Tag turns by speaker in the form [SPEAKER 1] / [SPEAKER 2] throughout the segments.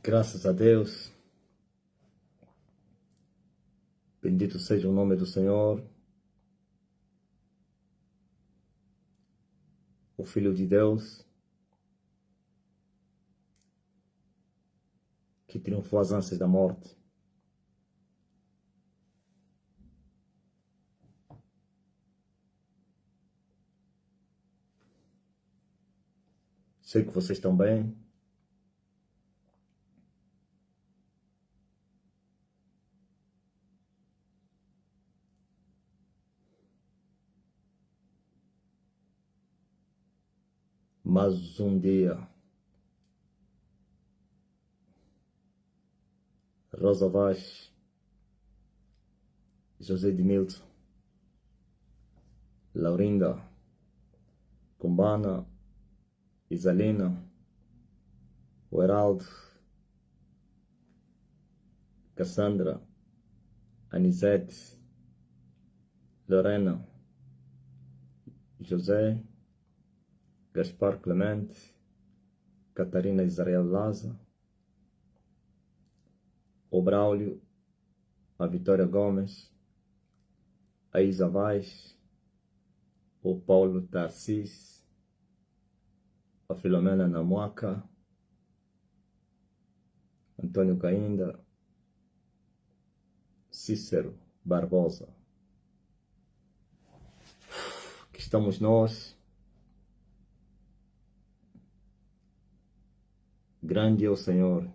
[SPEAKER 1] Graças a Deus, bendito seja o nome do Senhor, o Filho de Deus, que triunfou as ânsias da morte. Sei que vocês estão bem. Mais um dia. Rosa Vaz, José de Milton, Laurinda, Cumbana, Isalina, o Heraldo, Cassandra, Anisete, Lorena, José, Gaspar Clemente, Catarina Israel Laza, o Braulio, a Vitória Gomes, a Isa Vaz, o Paulo Tarcis, a Filomena Namuaca, Antônio Cainda, Cícero Barbosa. Aqui estamos nós. Grande é o Senhor.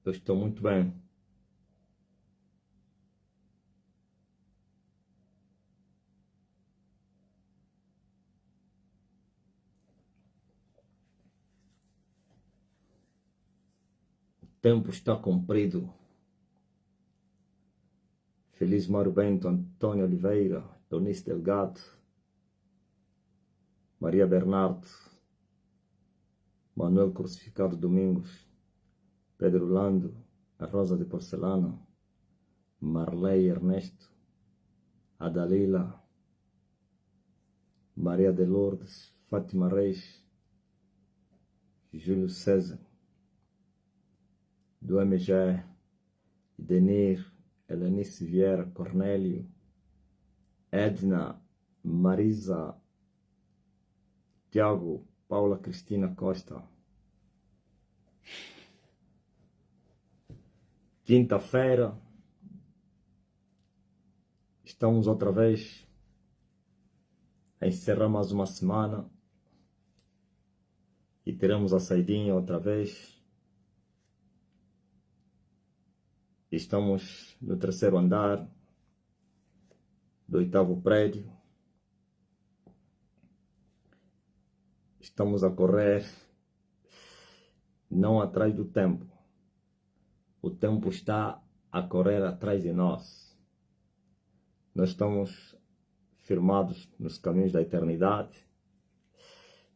[SPEAKER 1] Eu estou muito bem. O tempo está cumprido. Feliz Mário Bento, Antônio Oliveira, Eunice Delgado, Maria Bernardo, Manuel Crucificado Domingos, Pedro Lando, a Rosa de Porcelana, Marley Ernesto, Adalila, Maria de Lourdes, Fátima Reis, Júlio César, do MG, Denir, Helenice Vieira, Cornélio, Edna, Marisa, Tiago, Paula Cristina Costa. Quinta-feira, estamos outra vez a encerrar mais uma semana e teremos a saidinha outra vez. Estamos no terceiro andar do 8º prédio. Estamos a correr não atrás do tempo. O tempo está a correr atrás de nós. Nós estamos firmados nos caminhos da eternidade,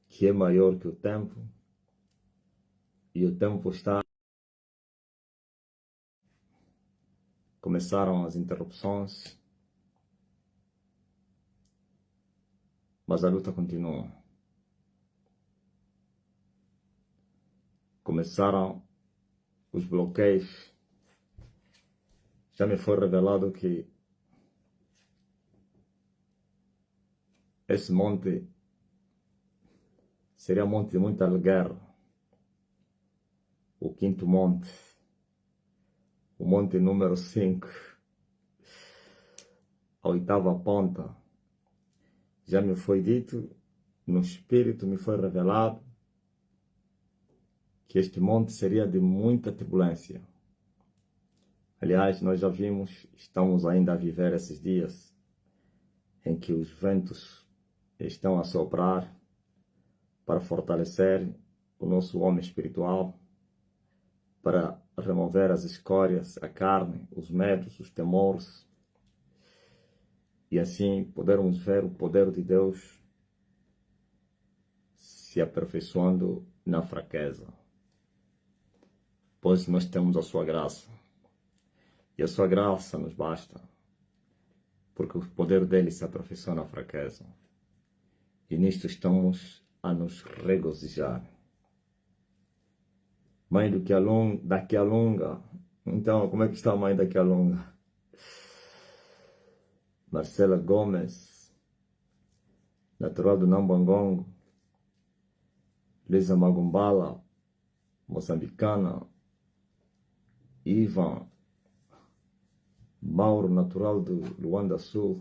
[SPEAKER 1] que é maior que o tempo. E o tempo está... Começaram as interrupções, mas a luta continua. Começaram os bloqueios. Já me foi revelado que esse monte seria monte de muita guerra. O quinto monte, o monte número 5, a 8ª ponta. Já me foi dito, no espírito me foi revelado, que este monte seria de muita turbulência. Aliás, nós já vimos, estamos ainda a viver esses dias em que os ventos estão a soprar para fortalecer o nosso homem espiritual, para remover as escórias, a carne, os medos, os temores, e assim podermos ver o poder de Deus se aperfeiçoando na fraqueza. pois nós temos a sua graça. E a sua graça nos basta, porque o poder dele se aperfeiçoa na fraqueza. E nisto estamos a nos regozijar. Mãe daqui a longa. Então, como é que está a mãe daqui a longa? Marcela Gomes, natural do Nambangongo. Lisa Magumbala, moçambicana. Ivan, Mauro, natural do Luanda Sul.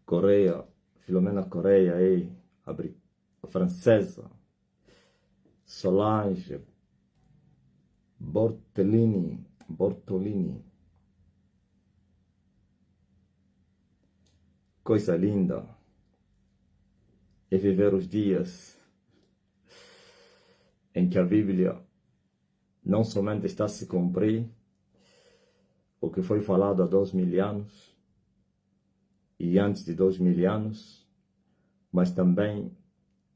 [SPEAKER 1] Coreia, Filomena Coreia, a francesa. Solange, Bortolini. Coisa linda é viver os dias em que a Bíblia não somente está a se cumprir o que foi falado há 2000 anos e antes de 2000 anos, mas também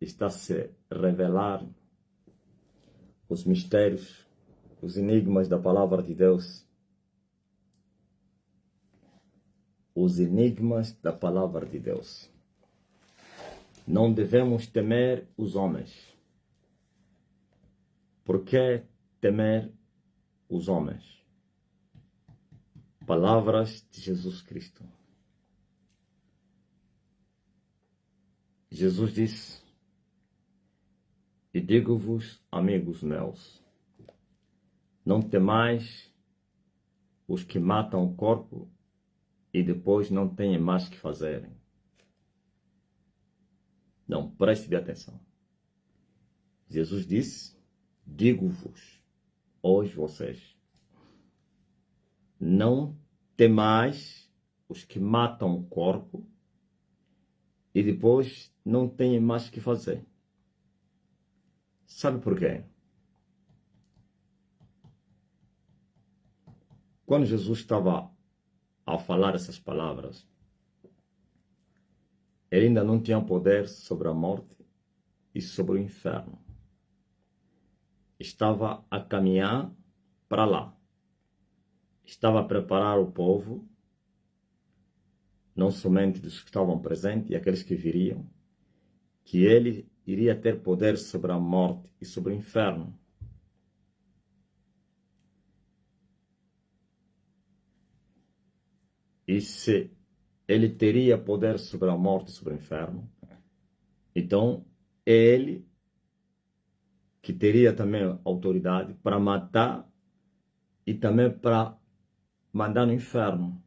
[SPEAKER 1] está a se revelar os mistérios, os enigmas da palavra de Deus. Os enigmas da palavra de Deus. Não devemos temer os homens. Por que temer os homens? Palavras de Jesus Cristo. Jesus disse: e digo-vos, amigos meus, não temais os que matam o corpo e depois não têm mais que fazerem. Não, preste bem atenção. Jesus disse: digo-vos, hoje vocês, não temais os que matam o corpo e depois não têm mais que fazer. Sabe por quê? Quando Jesus estava a falar essas palavras, ele ainda não tinha poder sobre a morte e sobre o inferno. Estava a caminhar para lá. Estava a preparar o povo, não somente dos que estavam presentes e aqueles que viriam, que ele iria ter poder sobre a morte e sobre o inferno. E se ele teria poder sobre a morte e sobre o inferno, então é ele que teria também autoridade para matar e também para mandar no inferno.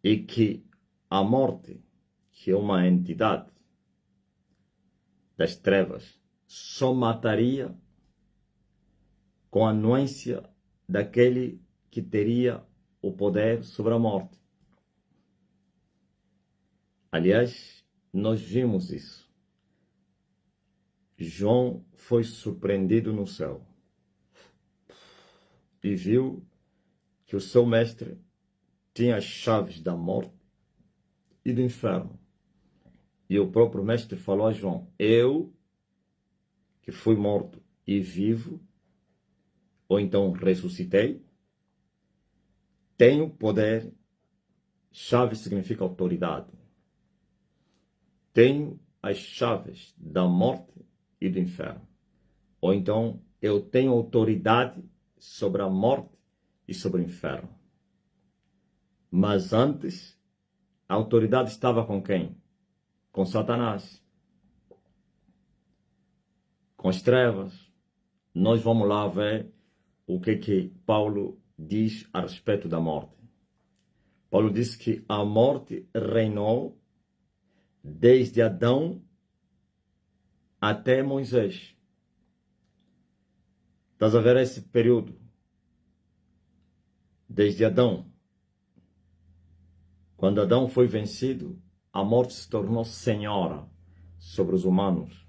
[SPEAKER 1] E que a morte, que é uma entidade das trevas, só mataria com a anuência daquele que teria o poder sobre a morte. Aliás, nós vimos isso. João foi surpreendido no céu e viu que o seu mestre tinha as chaves da morte e do inferno. E o próprio mestre falou a João: eu, que fui morto e vivo, ou então ressuscitei, tenho poder. Chave significa autoridade. Tenho as chaves da morte e do inferno. Ou então, eu tenho autoridade sobre a morte e sobre o inferno. Mas antes, a autoridade estava com quem? Com Satanás. Com as trevas. Nós vamos lá ver o que Paulo diz a respeito da morte. Paulo diz que a morte reinou desde Adão até Moisés. Estás a ver esse período? Desde Adão. Quando Adão foi vencido, a morte se tornou senhora sobre os humanos.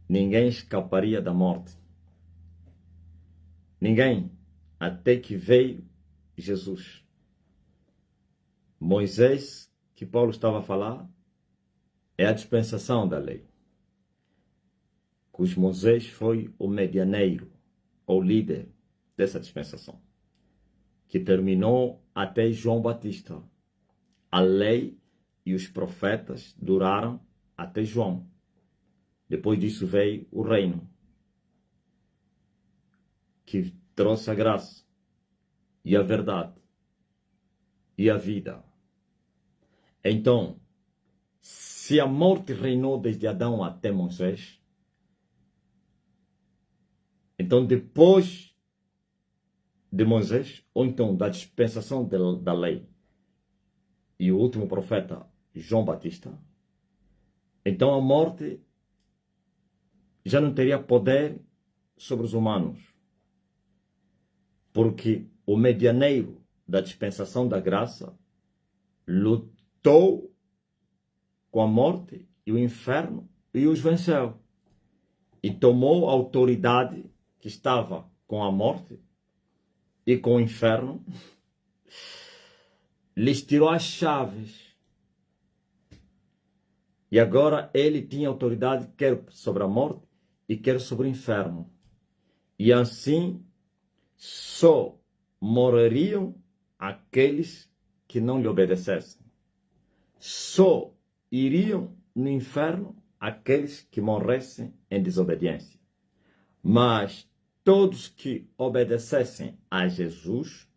[SPEAKER 1] Ninguém escaparia da morte. Ninguém, até que veio Jesus. Moisés, que Paulo estava a falar, é a dispensação da lei. que Moisés foi o medianeiro, ou líder dessa dispensação, que terminou até João Batista. A lei e os profetas duraram até João. Depois disso veio o reino, que trouxe a graça e a verdade e a vida. Então, se a morte reinou desde Adão até Moisés, então depois de Moisés, ou então da dispensação da lei, e o último profeta, João Batista, então a morte já não teria poder sobre os humanos, porque o medianeiro da dispensação da graça lutou com a morte e o inferno e os venceu. E tomou a autoridade que estava com a morte e com o inferno, lhes tirou as chaves. E agora ele tinha autoridade quer sobre a morte e quer sobre o inferno. E assim só morreriam aqueles que não lhe obedecessem. Só iriam no inferno aqueles que morressem em desobediência. Mas todos que obedecessem a Jesus,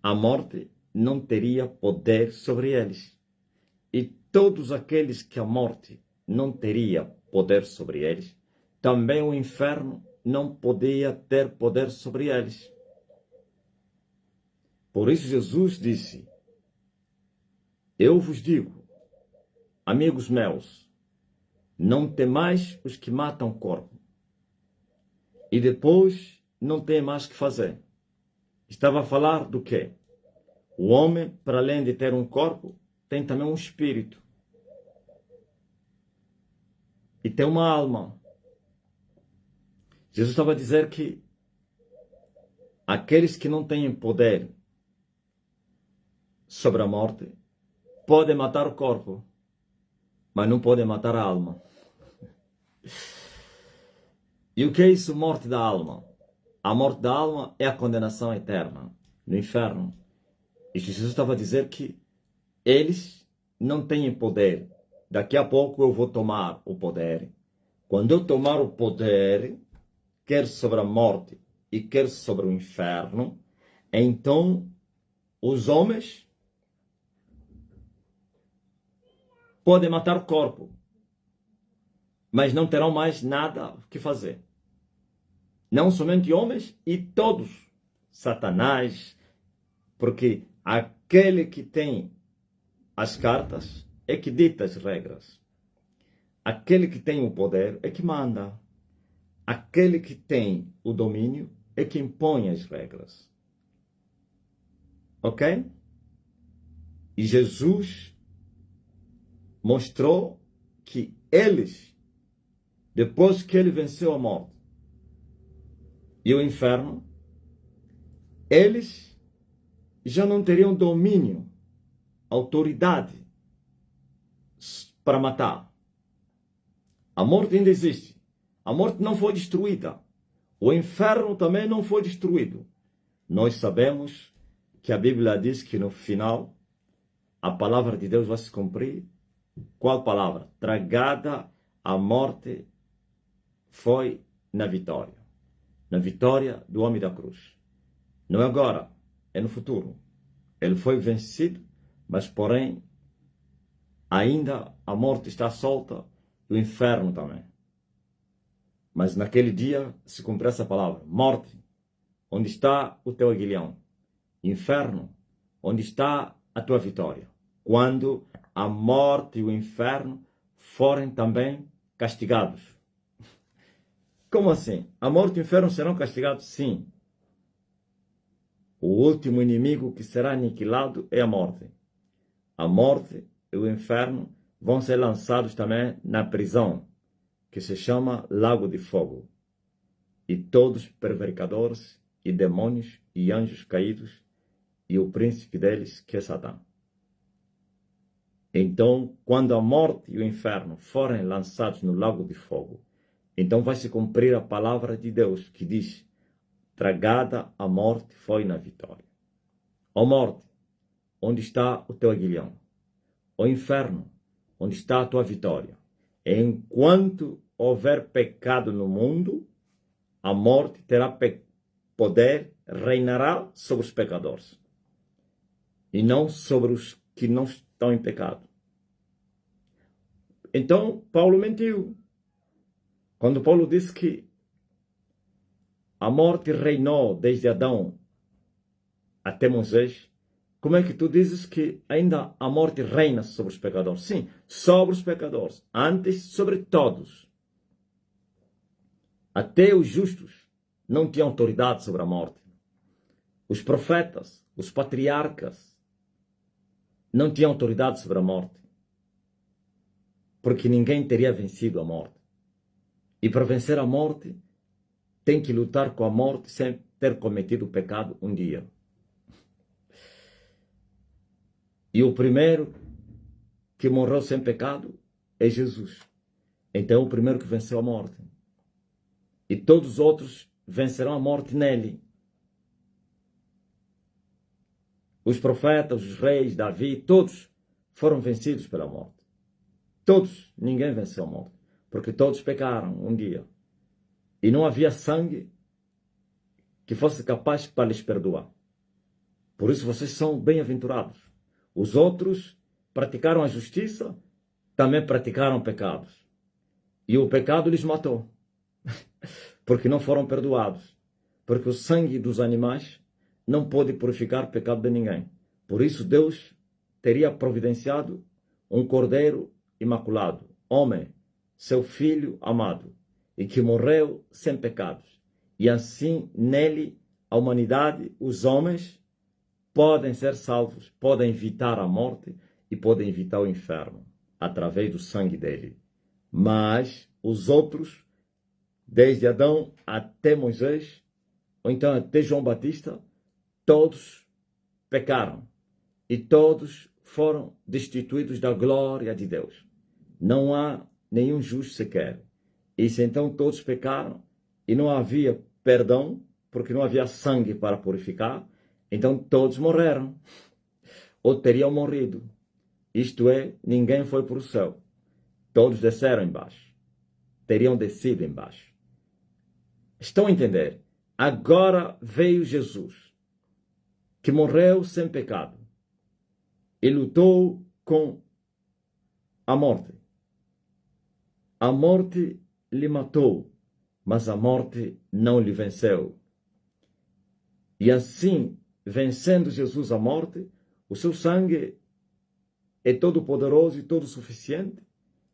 [SPEAKER 1] a morte não teria poder sobre eles. E todos aqueles que a morte não teria poder sobre eles, também o inferno não podia ter poder sobre eles. Por isso Jesus disse: eu vos digo, amigos meus, não temais os que matam o corpo, e depois não tem mais o que fazer. Estava a falar do quê? O homem, para além de ter um corpo, tem também um espírito. E tem uma alma. Jesus estava a dizer que aqueles que não têm poder sobre a morte podem matar o corpo, mas não podem matar a alma. E o que é isso, morte da alma? A morte da alma é a condenação eterna no inferno. E Jesus estava a dizer que eles não têm poder. Daqui a pouco eu vou tomar o poder. Quando eu tomar o poder, quer sobre a morte e quer sobre o inferno, então os homens podem matar o corpo, mas não terão mais nada que fazer. Não somente homens, e todos, Satanás, porque aquele que tem as cartas é que dita as regras. Aquele que tem o poder é que manda. Aquele que tem o domínio é que impõe as regras. Ok? E Jesus mostrou que eles, depois que ele venceu a morte e o inferno, eles já não teriam domínio, autoridade para matar. A morte ainda existe. A morte não foi destruída. O inferno também não foi destruído. Nós sabemos que a Bíblia diz que no final a palavra de Deus vai se cumprir. Qual palavra? Tragada a morte foi na vitória. Na vitória do homem da cruz. Não é agora, é no futuro. Ele foi vencido, mas porém ainda a morte está solta e o inferno também. Mas naquele dia se cumpre essa palavra. Morte, onde está o teu aguilhão? Inferno, onde está a tua vitória? Quando a morte e o inferno forem também castigados. Como assim? A morte e o inferno serão castigados? Sim. O último inimigo que será aniquilado é a morte. A morte e o inferno vão ser lançados também na prisão, que se chama Lago de Fogo. E todos prevaricadores e demônios e anjos caídos e o príncipe deles, que é Satã. Então, quando a morte e o inferno forem lançados no Lago de Fogo, então vai se cumprir a palavra de Deus, que diz: tragada a morte foi na vitória. Ó morte, onde está o teu aguilhão? Ó inferno, onde está a tua vitória? Enquanto houver pecado no mundo, a morte terá poder, reinará sobre os pecadores, e não sobre os que não estão em pecado. Então, Paulo mentiu. Quando Paulo disse que a morte reinou desde Adão até Moisés, como é que tu dizes que ainda a morte reina sobre os pecadores? Sim, sobre os pecadores. Antes, sobre todos. Até os justos não tinham autoridade sobre a morte. Os profetas, os patriarcas, não tinham autoridade sobre a morte. Porque ninguém teria vencido a morte. E para vencer a morte, tem que lutar com a morte sem ter cometido o pecado um dia. E o primeiro que morreu sem pecado é Jesus. Então é o primeiro que venceu a morte. E todos os outros vencerão a morte nele. Os profetas, os reis, Davi, todos foram vencidos pela morte. Todos, ninguém venceu a morte. Porque todos pecaram um dia. E não havia sangue que fosse capaz para lhes perdoar. Por isso vocês são bem-aventurados. Os outros praticaram a justiça, também praticaram pecados. E o pecado lhes matou. Porque não foram perdoados. Porque o sangue dos animais não pode purificar o pecado de ninguém. Por isso Deus teria providenciado um cordeiro imaculado, homem, seu filho amado, e que morreu sem pecados. E assim, nele, a humanidade, os homens, podem ser salvos, podem evitar a morte e podem evitar o inferno, através do sangue dele. Mas os outros, desde Adão até Moisés, ou então até João Batista, todos pecaram e todos foram destituídos da glória de Deus. Não há nenhum justo sequer. E se então todos pecaram e não havia perdão, porque não havia sangue para purificar, então todos morreram, ou teriam morrido. Isto é, ninguém foi para o céu. Todos desceram embaixo. Teriam descido embaixo. Estão a entender? Agora veio Jesus, que morreu sem pecado, e lutou com a morte. A morte lhe matou, mas a morte não lhe venceu. E assim, vencendo Jesus a morte, o seu sangue é todo poderoso e todo suficiente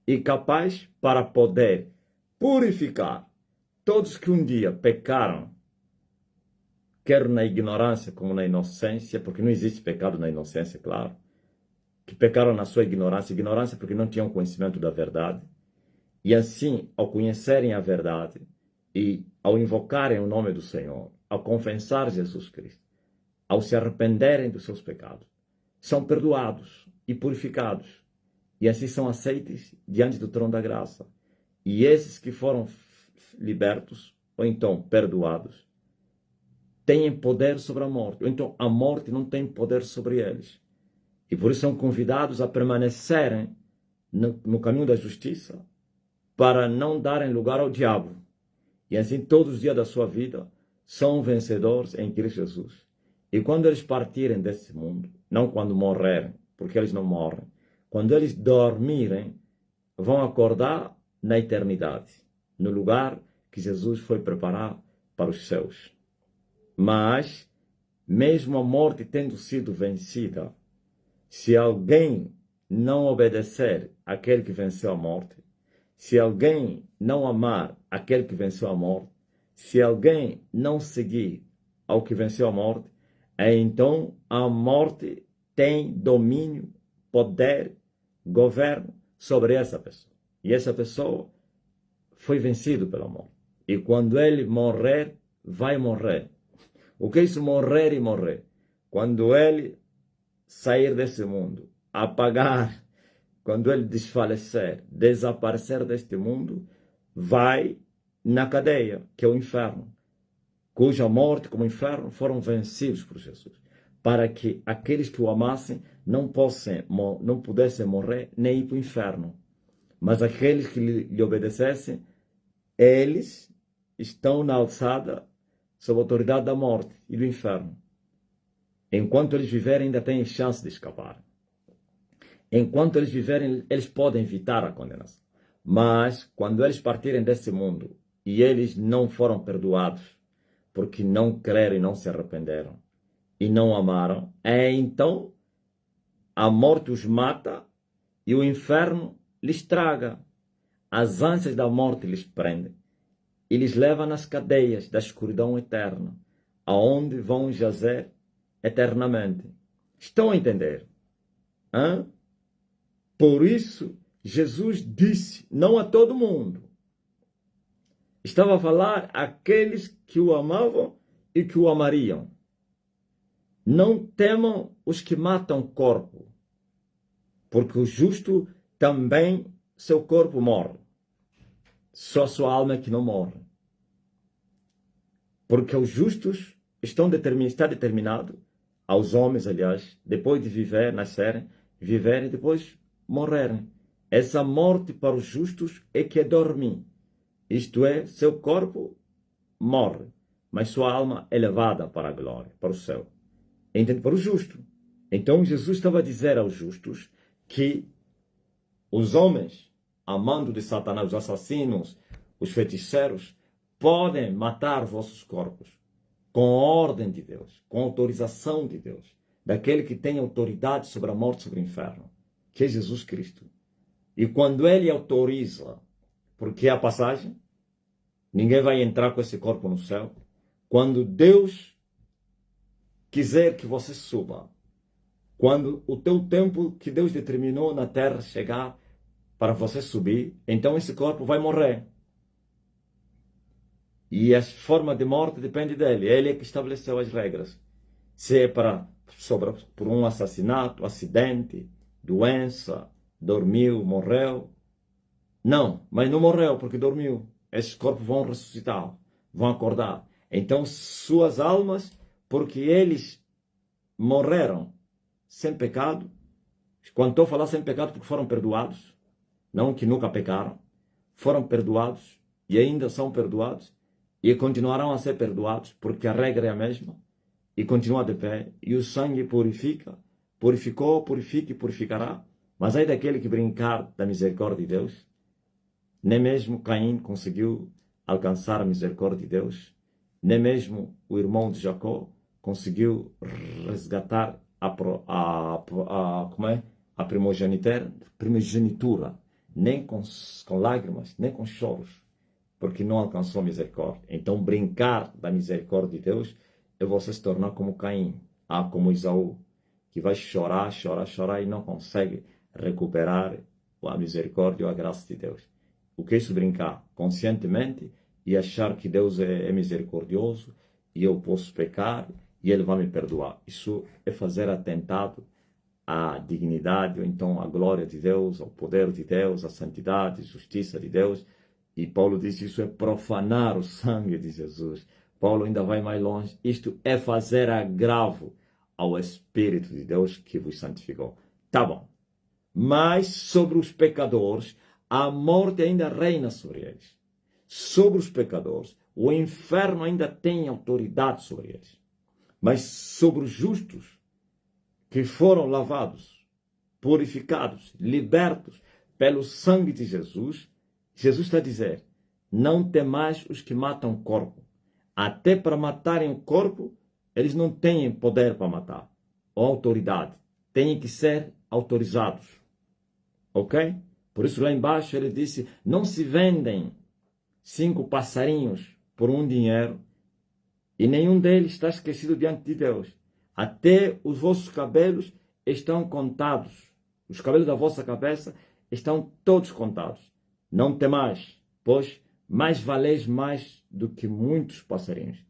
[SPEAKER 1] e capaz para poder purificar todos que um dia pecaram, quer na ignorância como na inocência, porque não existe pecado na inocência, claro, que pecaram na sua ignorância porque não tinham conhecimento da verdade. E assim, ao conhecerem a verdade e ao invocarem o nome do Senhor, ao confessar Jesus Cristo, ao se arrependerem dos seus pecados, são perdoados e purificados. E assim são aceitos diante do trono da graça. E esses que foram libertos, ou então perdoados, têm poder sobre a morte. Ou então a morte não tem poder sobre eles. E por isso são convidados a permanecerem no caminho da justiça, para não darem lugar ao diabo. E assim, todos os dias da sua vida, são vencedores em Cristo Jesus. E quando eles partirem desse mundo, não quando morrerem, porque eles não morrem, quando eles dormirem, vão acordar na eternidade, no lugar que Jesus foi preparar para os seus. Mas, mesmo a morte tendo sido vencida, se alguém não obedecer àquele que venceu a morte, se alguém não amar aquele que venceu a morte, se alguém não seguir ao que venceu a morte, então a morte tem domínio, poder, governo sobre essa pessoa. E essa pessoa foi vencida pela morte. E quando ele morrer, vai morrer. O que é isso, morrer e morrer? Quando ele sair desse mundo, apagar, quando ele desfalecer, desaparecer deste mundo, vai na cadeia, que é o inferno, cuja morte como inferno foram vencidos por Jesus, para que aqueles que o amassem não pudessem morrer nem ir para o inferno, mas aqueles que lhe obedecessem, eles estão na alçada sob a autoridade da morte e do inferno. Enquanto eles viverem, ainda têm chance de escapar. Enquanto eles viverem, eles podem evitar a condenação. Mas, quando eles partirem desse mundo e eles não foram perdoados, porque não creram e não se arrependeram, e não amaram, então a morte os mata e o inferno lhes traga. As ânsias da morte lhes prendem e lhes leva nas cadeias da escuridão eterna, aonde vão jazer eternamente. Estão a entender? Hã? Por isso, Jesus disse, não a todo mundo. Estava a falar àqueles que o amavam e que o amariam. Não temam os que matam o corpo, porque o justo também, seu corpo morre. Só sua alma é que não morre. Porque os justos está determinado, aos homens, aliás, depois de viver, nascerem, viverem e depois morrerem. Essa morte para os justos é que é dormir. Isto é, seu corpo morre, mas sua alma é levada para a glória, para o céu. Entende? Para o justo. Então Jesus estava a dizer aos justos que os homens, amando de Satanás, os assassinos, os feiticeiros, podem matar vossos corpos com ordem de Deus, com autorização de Deus, daquele que tem autoridade sobre a morte e sobre o inferno, que é Jesus Cristo. E quando ele autoriza, porque é a passagem, ninguém vai entrar com esse corpo no céu. Quando Deus quiser que você suba, quando o teu tempo que Deus determinou na terra chegar para você subir, então esse corpo vai morrer. E a forma de morte depende dele. Ele é que estabeleceu as regras. Se é por um assassinato, acidente, doença, dormiu, morreu. Não, mas não morreu porque dormiu. Esses corpos vão ressuscitar, vão acordar. Então suas almas, porque eles morreram sem pecado, quando estou a falar sem pecado porque foram perdoados, não que nunca pecaram, foram perdoados e ainda são perdoados e continuarão a ser perdoados porque a regra é a mesma e continua de pé e o sangue purifica, purificou, purifica e purificará. Mas aí daquele que brincar da misericórdia de Deus, nem mesmo Caim conseguiu alcançar a misericórdia de Deus, nem mesmo o irmão de Jacó conseguiu resgatar a primogenitura, nem com lágrimas, nem com choros, porque não alcançou misericórdia. Então, brincar da misericórdia de Deus é você se tornar como Caim, como Esaú, que vai chorar, chorar, chorar e não consegue recuperar a misericórdia ou a graça de Deus. O que é isso? Brincar conscientemente e achar que Deus é misericordioso e eu posso pecar e Ele vai me perdoar. Isso é fazer atentado à dignidade, ou então à glória de Deus, ao poder de Deus, à santidade, à justiça de Deus. E Paulo diz que isso é profanar o sangue de Jesus. Paulo ainda vai mais longe. Isto é fazer agravo ao Espírito de Deus que vos santificou. Tá bom. Mas sobre os pecadores, a morte ainda reina sobre eles. Sobre os pecadores, o inferno ainda tem autoridade sobre eles. Mas sobre os justos, que foram lavados, purificados, libertos pelo sangue de Jesus, Jesus está a dizer, não temais os que matam o corpo. Até para matarem o corpo, eles não têm poder para matar, ou autoridade. Têm que ser autorizados. Ok? Por isso lá embaixo ele disse, não se vendem 5 passarinhos por um dinheiro, e nenhum deles está esquecido diante de Deus. Até os vossos cabelos estão contados. Os cabelos da vossa cabeça estão todos contados. Não temais, pois mais valeis mais do que muitos passarinhos.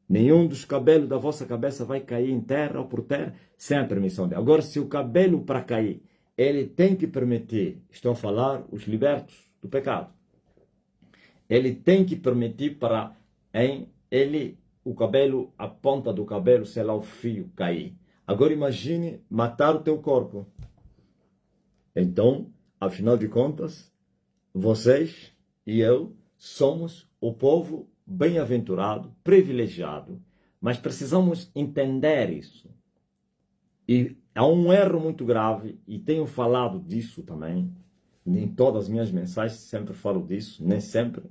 [SPEAKER 1] Nenhum dos cabelos da vossa cabeça vai cair em terra ou por terra sem a permissão de Deus. Agora, se o cabelo para cair, ele tem que permitir, estou a falar, os libertos do pecado. ele tem que permitir para o cabelo, a ponta do cabelo, sei lá, o fio cair. Agora imagine matar o teu corpo. Então, afinal de contas, vocês e eu somos o povo bem-aventurado, privilegiado, mas precisamos entender isso. E há um erro muito grave, e tenho falado disso também, em todas as minhas mensagens sempre falo disso, nem sempre,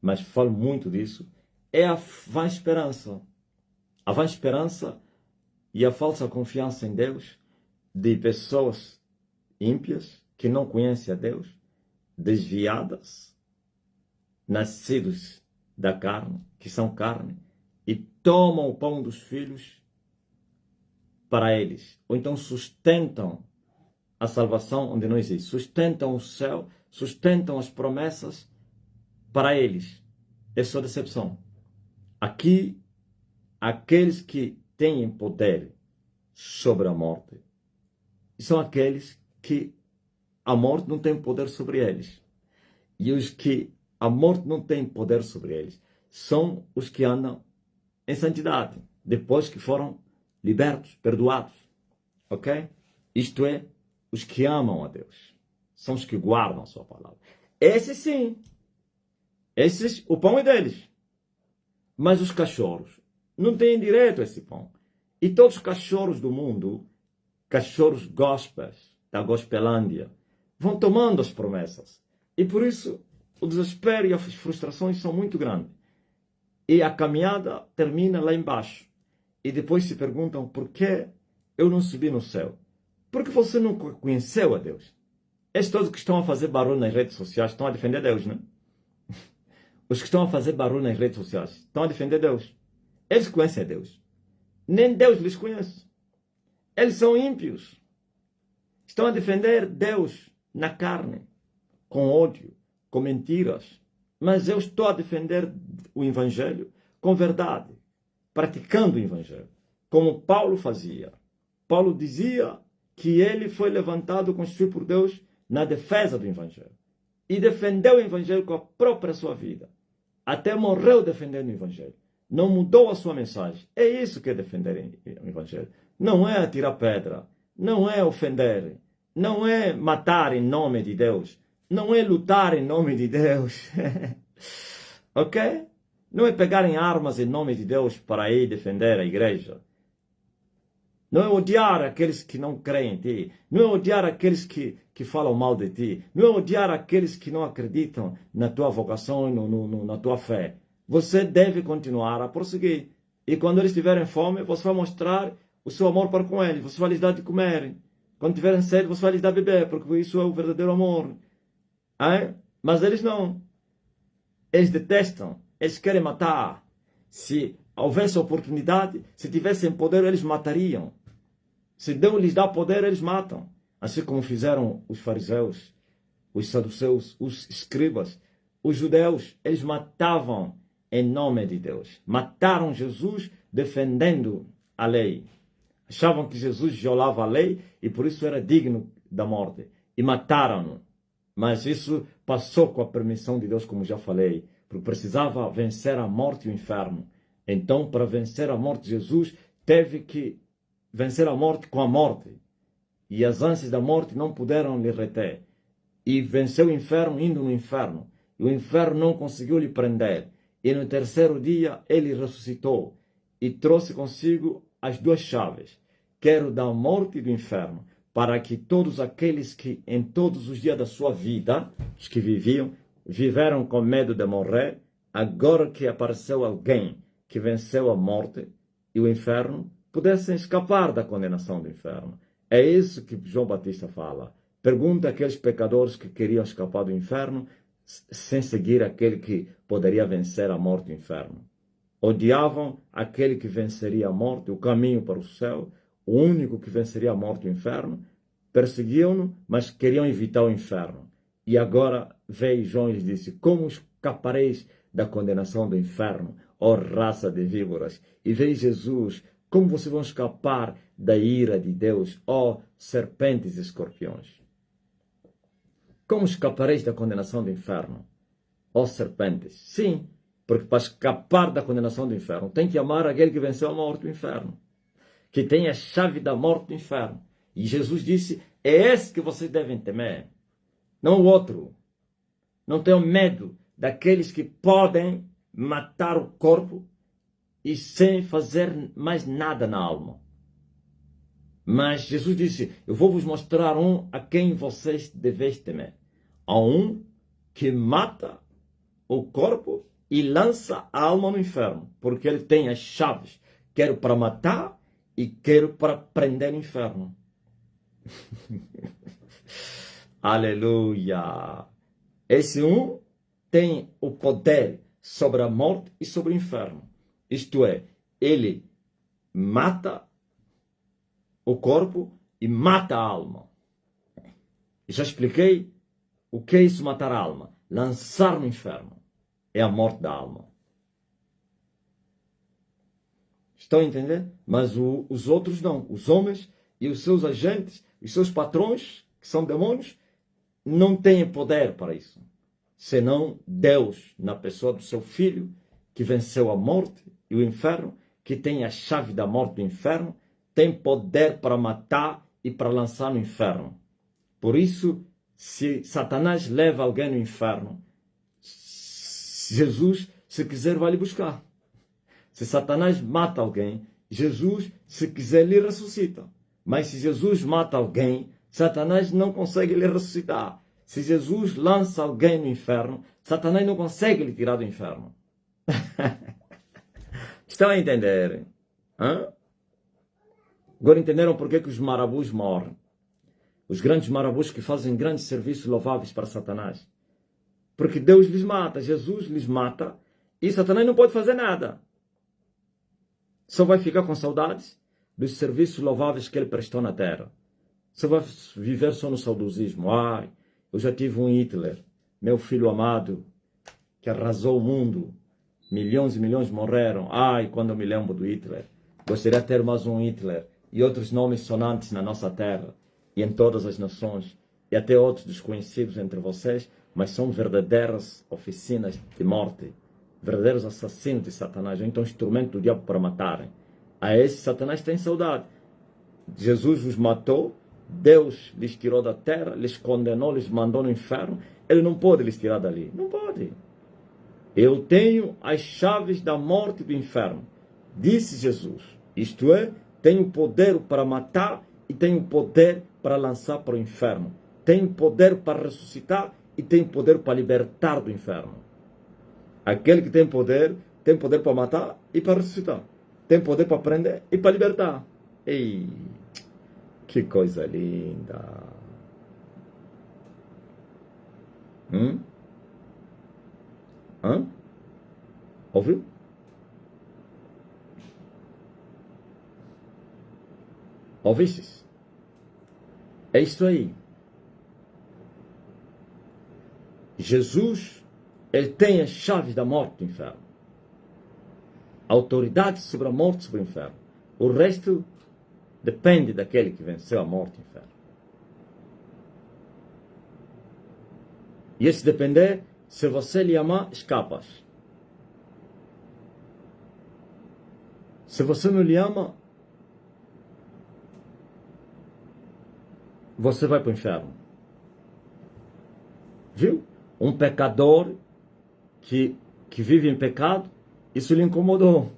[SPEAKER 1] mas falo muito disso, é a vã esperança. A vã esperança e a falsa confiança em Deus de pessoas ímpias que não conhecem a Deus, desviadas, nascidos da carne, que são carne, e tomam o pão dos filhos para eles, ou então sustentam a salvação onde não existe, sustentam o céu, sustentam as promessas para eles. É só decepção. Aqui, aqueles que têm poder sobre a morte são aqueles que a morte não tem poder sobre eles. E os que a morte não tem poder sobre eles são os que andam em santidade, depois que foram libertos, perdoados. Ok? Isto é, os que amam a Deus. São os que guardam a sua palavra. Esses sim. Esses, o pão é deles. Mas os cachorros não têm direito a esse pão. E todos os cachorros do mundo, cachorros gospels, da Gospelândia, vão tomando as promessas. E por isso o desespero e as frustrações são muito grandes. E a caminhada termina lá embaixo. E depois se perguntam por que eu não subi no céu. Porque você não conheceu a Deus. Esses todos que estão a fazer barulho nas redes sociais estão a defender Deus, né? Os que estão a fazer barulho nas redes sociais estão a defender Deus. Eles conhecem a Deus. Nem Deus lhes conhece. Eles são ímpios. Estão a defender Deus na carne, com ódio, com mentiras. Mas eu estou a defender o Evangelho com verdade, praticando o Evangelho, como Paulo fazia. Paulo dizia que ele foi levantado, constituído por Deus, na defesa do Evangelho. E defendeu o Evangelho com a própria sua vida. Até morreu defendendo o Evangelho. Não mudou a sua mensagem. É isso que é defender o Evangelho. Não é atirar pedra. Não é ofender. Não é matar em nome de Deus. Não é lutar em nome de Deus. Ok? Não é pegarem armas em nome de Deus para ir defender a igreja. Não é odiar aqueles que não creem em ti. Não é odiar aqueles que falam mal de ti. Não é odiar aqueles que não acreditam na tua vocação e na tua fé. Você deve continuar a prosseguir. E quando eles tiverem fome, você vai mostrar o seu amor para com eles. Você vai lhes dar de comer. Quando tiverem sede, você vai lhes dar de beber, porque isso é o verdadeiro amor. Mas eles não. Eles detestam. Eles querem matar. Se houvesse oportunidade, se tivessem poder, eles matariam. Se Deus lhes dá poder, eles matam. Assim como fizeram os fariseus, os saduceus, os escribas, os judeus. Eles matavam em nome de Deus. Mataram Jesus defendendo a lei. Achavam que Jesus violava a lei e por isso era digno da morte. E mataram-no. Mas isso passou com a permissão de Deus, como já falei. Porque precisava vencer a morte e o inferno. Então, para vencer a morte, Jesus teve que vencer a morte com a morte. E as ânsias da morte não puderam lhe reter. E venceu o inferno indo no inferno. E o inferno não conseguiu lhe prender. E no terceiro dia ele ressuscitou. E trouxe consigo as duas chaves. Quero da morte e do inferno. Para que todos aqueles que em todos os dias da sua vida, os que viveram com medo de morrer, agora que apareceu alguém que venceu a morte e o inferno, pudessem escapar da condenação do inferno. É isso que João Batista fala. Pergunta àqueles pecadores que queriam escapar do inferno sem seguir aquele que poderia vencer a morte e o inferno. Odiavam aquele que venceria a morte, o caminho para o céu, o único que venceria a morte e o inferno. Perseguiam-no, mas queriam evitar o inferno. E agora veio João e lhes disse: como escapareis da condenação do inferno, ó raça de víboras? E veio Jesus: como vocês vão escapar da ira de Deus, ó serpentes e escorpiões? Como escapareis da condenação do inferno? ó serpentes. Sim, porque para escapar da condenação do inferno, tem que amar aquele que venceu a morte do inferno, que tem a chave da morte do inferno. E Jesus disse, é esse que vocês devem temer, não o outro. Não tenham medo daqueles que podem matar o corpo e sem fazer mais nada na alma. Mas Jesus disse, eu vou vos mostrar um a quem vocês deveis temer. Há um que mata o corpo e lança a alma no inferno, porque ele tem as chaves, quero para matar e quero para prender no inferno. Aleluia! Esse um tem o poder sobre a morte e sobre o inferno. Isto é, ele mata o corpo e mata a alma. Já expliquei o que é isso, matar a alma. Lançar no inferno é a morte da alma. Estão a entender? Mas os outros não. Os homens e os seus agentes, os seus patrões, que são demônios, não têm poder para isso. Senão Deus, na pessoa do seu Filho, que venceu a morte e o inferno, que tem a chave da morte e do inferno, tem poder para matar e para lançar no inferno. Por isso, se Satanás leva alguém no inferno, Jesus, se quiser, vai lhe buscar. Se Satanás mata alguém, Jesus, se quiser, lhe ressuscita. Mas se Jesus mata alguém, Satanás não consegue lhe ressuscitar. Se Jesus lança alguém no inferno, Satanás não consegue lhe tirar do inferno. Estão a entender? Hã? Agora entenderam por que os marabus morrem? Os grandes marabus que fazem grandes serviços louváveis para Satanás. Porque Deus lhes mata, Jesus lhes mata, e Satanás não pode fazer nada. Só vai ficar com saudades dos serviços louváveis que ele prestou na terra. Só vai viver só no saudosismo. Ai, eu já tive um Hitler, meu filho amado, que arrasou o mundo. Milhões e milhões morreram. Ai, quando eu me lembro do Hitler. Gostaria de ter mais um Hitler e outros nomes sonantes na nossa terra e em todas as nações. E até outros desconhecidos entre vocês, mas são verdadeiras oficinas de morte. Verdadeiros assassinos de Satanás. Ou então instrumento do diabo para matarem. A esse Satanás tem saudade. Jesus os matou. Deus lhes tirou da terra, lhes condenou, lhes mandou no inferno. Ele não pode lhes tirar dali. Não pode. Eu tenho as chaves da morte e do inferno, disse Jesus. Isto é, tenho poder para matar e tenho poder para lançar para o inferno. Tenho poder para ressuscitar e tenho poder para libertar do inferno. Aquele que tem poder para matar e para ressuscitar. Tem poder para prender e para libertar. Ei, que coisa linda. Hã? Ouviu? Ouvistes? É isso aí. Jesus, ele tem as chaves da morte do inferno. Autoridade sobre a morte e sobre o inferno. O resto depende daquele que venceu a morte e o inferno. E esse depender, se você lhe amar, escapas. Se você não lhe ama, você vai para o inferno. Viu? Um pecador que vive em pecado, isso lhe incomodou.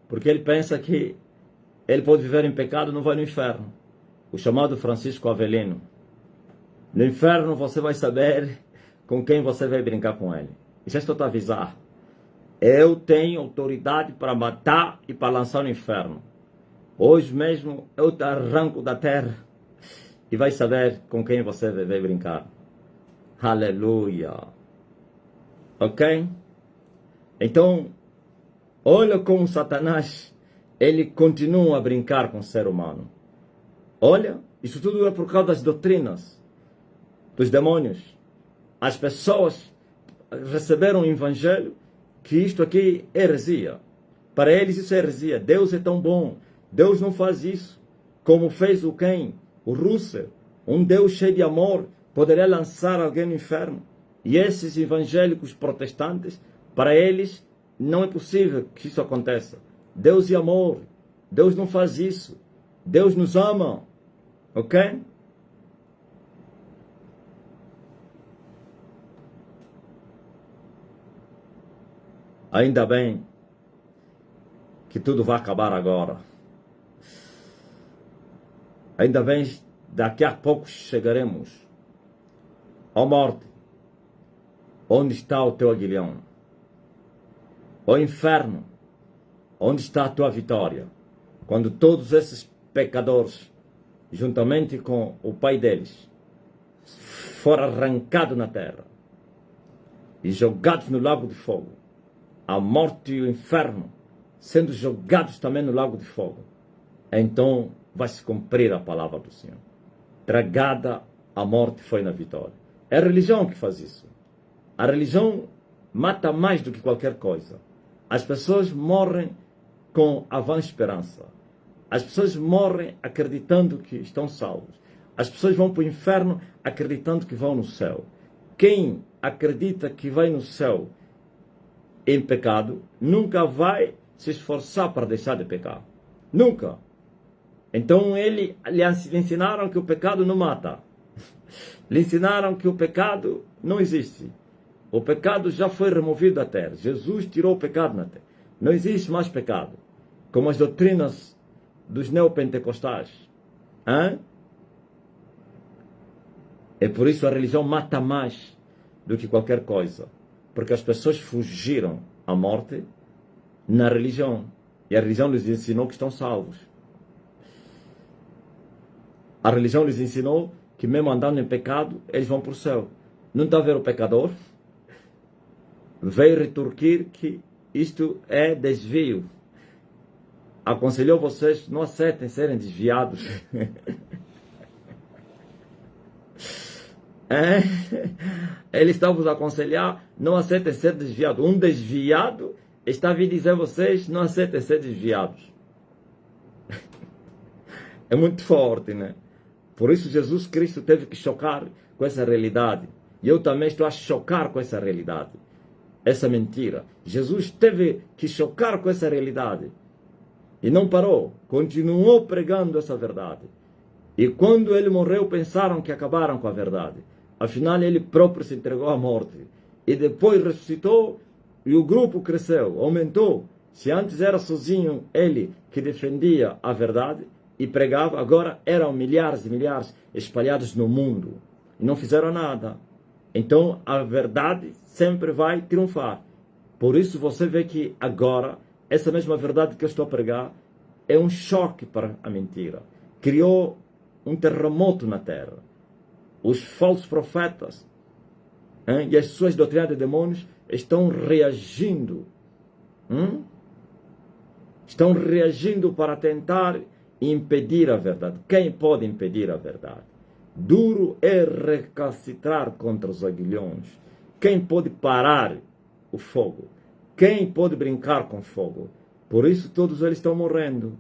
[SPEAKER 1] Porque ele pensa que ele pode viver em pecado e não vai no inferno. O chamado Francisco Avelino. No inferno você vai saber com quem você vai brincar com ele. E já estou a avisar. Eu tenho autoridade para matar e para lançar no inferno. Hoje mesmo eu te arranco da terra e vai saber com quem você vai brincar. Aleluia. Ok? Então, olha como Satanás, ele continua a brincar com o ser humano. Olha, isso tudo é por causa das doutrinas dos demônios. As pessoas receberam o evangelho que isto aqui é heresia. Para eles isso é heresia. Deus é tão bom. Deus não faz isso. Como fez o quem? O Russell. Um Deus cheio de amor poderia lançar alguém no inferno. E esses evangélicos protestantes, para eles, não é possível que isso aconteça. Deus é amor. Deus não faz isso. Deus nos ama. Ok? Ainda bem que tudo vai acabar agora. Ainda bem, daqui a pouco chegaremos. Ó morte, onde está o teu aguilhão? Ó inferno, onde está a tua vitória? Quando todos esses pecadores, juntamente com o pai deles, foram arrancados na terra e jogados no lago de fogo, a morte e o inferno sendo jogados também no lago de fogo, então vai se cumprir a palavra do Senhor. Tragada a morte foi na vitória. É a religião que faz isso. A religião mata mais do que qualquer coisa. As pessoas morrem com a vã esperança. As pessoas morrem acreditando que estão salvos. As pessoas vão para o inferno acreditando que vão no céu. Quem acredita que vai no céu em pecado, nunca vai se esforçar para deixar de pecar. Nunca. Então lhe ensinaram que o pecado não mata. Lhe ensinaram que o pecado não existe. O pecado já foi removido da terra. Jesus tirou o pecado na terra. Não existe mais pecado. Como as doutrinas dos neopentecostais. É por isso a religião mata mais do que qualquer coisa. Porque as pessoas fugiram à morte na religião. E a religião lhes ensinou que estão salvos. A religião lhes ensinou que mesmo andando em pecado, eles vão para o céu. Não está a ver o pecador? Veio retorquir que isto é desvio. Aconselhou vocês, não aceitem serem desviados. Ele está vos a aconselhar, não aceitem ser desviados. Um desviado está a vir dizer a vocês, não aceitem ser desviados. É muito forte, né? Por isso Jesus Cristo teve que chocar com essa realidade. E eu também estou a chocar com essa realidade. Essa mentira. Jesus teve que chocar com essa realidade. E não parou. Continuou pregando essa verdade. E quando ele morreu, pensaram que acabaram com a verdade. Afinal, ele próprio se entregou à morte. E depois ressuscitou e o grupo cresceu, aumentou. Se antes era sozinho ele que defendia a verdade e pregava, agora eram milhares e milhares espalhados no mundo. E não fizeram nada. Então a verdade sempre vai triunfar. Por isso você vê que agora, essa mesma verdade que eu estou a pregar, é um choque para a mentira. Criou um terremoto na terra. Os falsos profetas e as suas doutrinas de demônios estão reagindo. Estão reagindo para tentar impedir a verdade. Quem pode impedir a verdade? Duro é recalcitrar contra os aguilhões. Quem pode parar o fogo? Quem pode brincar com fogo? Por isso todos eles estão morrendo.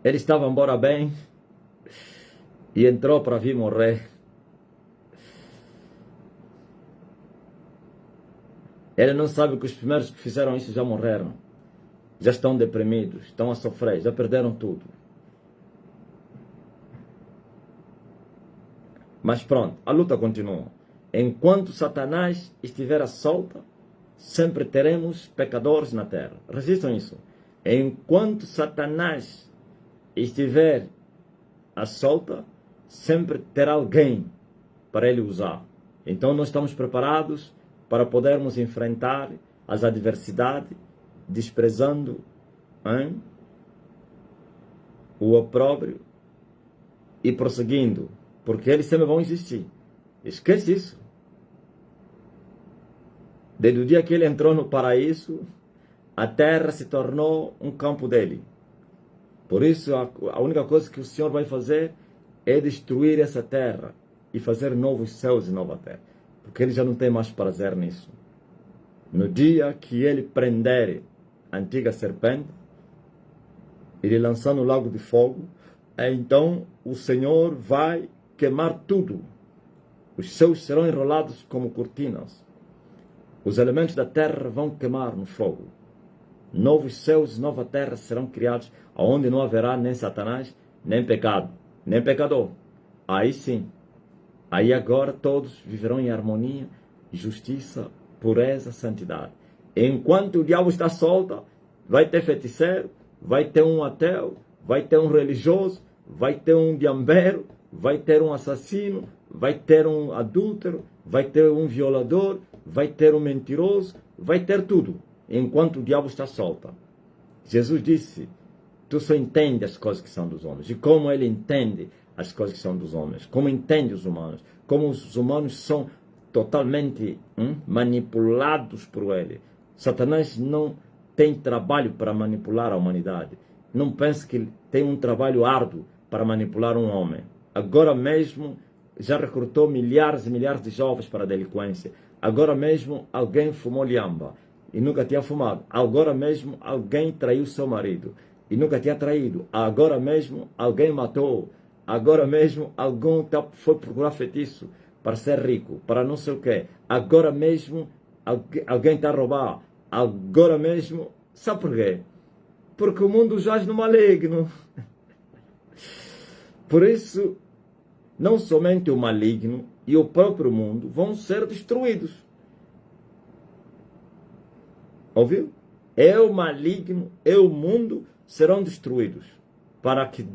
[SPEAKER 1] Ele estava embora bem e entrou para vir morrer. Ele não sabe que os primeiros que fizeram isso já morreram. Já estão deprimidos, estão a sofrer, já perderam tudo. Mas pronto, a luta continua. Enquanto Satanás estiver à solta, sempre teremos pecadores na terra. Resistam isso. Enquanto Satanás estiver à solta, sempre terá alguém para ele usar. Então nós estamos preparados para podermos enfrentar as adversidades, desprezando o opróbrio e prosseguindo, porque eles sempre vão existir. Esquece isso. Desde o dia que ele entrou no paraíso, a terra se tornou um campo dele. Por isso, a única coisa que o Senhor vai fazer é destruir essa terra e fazer novos céus e nova terra. Porque ele já não tem mais prazer nisso. No dia que ele prender antiga serpente e lhe lançar no lago de fogo, então o Senhor vai queimar tudo. Os céus serão enrolados como cortinas. Os elementos da terra vão queimar no fogo. Novos céus e nova terra serão criados, onde não haverá nem Satanás, nem pecado, nem pecador. Aí sim, aí agora todos viverão em harmonia, justiça, pureza, santidade. Enquanto o diabo está solto, vai ter feiticeiro, vai ter um ateu, vai ter um religioso, vai ter um diambeiro, vai ter um assassino, vai ter um adúltero, vai ter um violador, vai ter um mentiroso, vai ter tudo, enquanto o diabo está solto. Jesus disse, tu só entende as coisas que são dos homens. E como ele entende as coisas que são dos homens, como entende os humanos, como os humanos são totalmente manipulados por ele. Satanás não tem trabalho para manipular a humanidade. Não pense que tem um trabalho árduo para manipular um homem. Agora mesmo já recrutou milhares e milhares de jovens para a delinquência. Agora mesmo alguém fumou liamba e nunca tinha fumado. Agora mesmo alguém traiu seu marido e nunca tinha traído. Agora mesmo alguém matou. Agora mesmo alguém foi procurar feitiço para ser rico, para não sei o quê. Agora mesmo alguém está a roubar. Agora mesmo, sabe por quê? Porque o mundo jaz no maligno. Por isso, não somente o maligno e o próprio mundo vão ser destruídos. Ouviu? É o maligno, é o mundo serão destruídos para que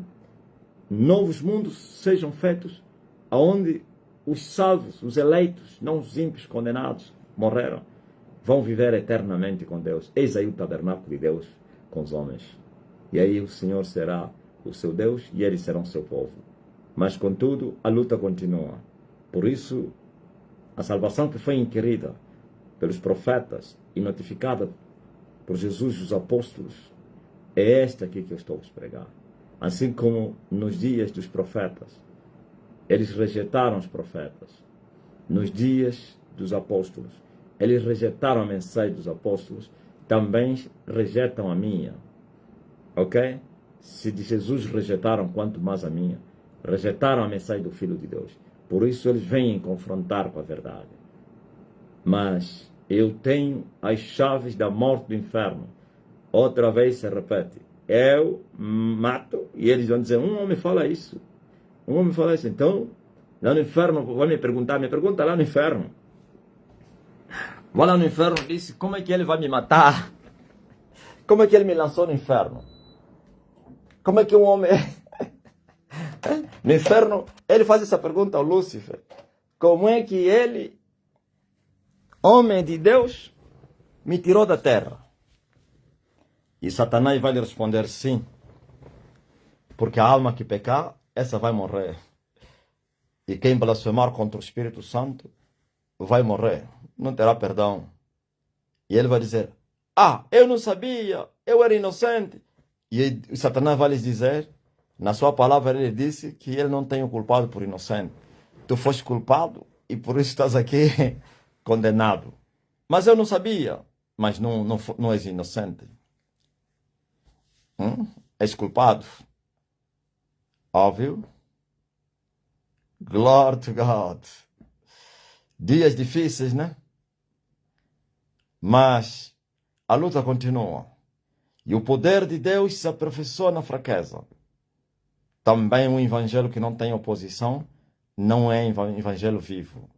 [SPEAKER 1] novos mundos sejam feitos onde os salvos, os eleitos, não os ímpios condenados, morreram, vão viver eternamente com Deus. Eis aí o tabernáculo de Deus com os homens. E aí o Senhor será o seu Deus e eles serão seu povo. Mas, contudo, a luta continua. Por isso, a salvação que foi inquirida pelos profetas e notificada por Jesus e os apóstolos é esta aqui que eu estou a vos pregar. Assim como nos dias dos profetas, eles rejeitaram os profetas. Nos dias dos apóstolos, eles rejeitaram a mensagem dos apóstolos, também rejeitam a minha. Ok? Se de Jesus rejeitaram, quanto mais a minha. Rejeitaram a mensagem do Filho de Deus. Por isso eles vêm confrontar com a verdade. Mas eu tenho as chaves da morte do inferno. Outra vez se repete. Eu mato. E eles vão dizer, um homem fala isso. Um homem fala isso. Então, lá no inferno, vai me pergunta lá no inferno. Vou lá no inferno e disse, como é que ele vai me matar? Como é que ele me lançou no inferno? Como é que um homem... No inferno, ele faz essa pergunta ao Lúcifer. Como é que ele, homem de Deus, me tirou da terra? E Satanás vai lhe responder sim. Porque a alma que pecar, essa vai morrer. E quem blasfemar contra o Espírito Santo, vai morrer. Não terá perdão. E ele vai dizer, eu não sabia, eu era inocente. E Satanás vai lhes dizer, na sua palavra ele disse que ele não tem o culpado por inocente. Tu foste culpado e por isso estás aqui condenado. Mas eu não sabia. Mas não és inocente. És culpado. Óbvio. Glory to God. Dias difíceis, né? Mas a luta continua. E o poder de Deus se aperfeiçoa na fraqueza. Também um evangelho que não tem oposição não é evangelho vivo.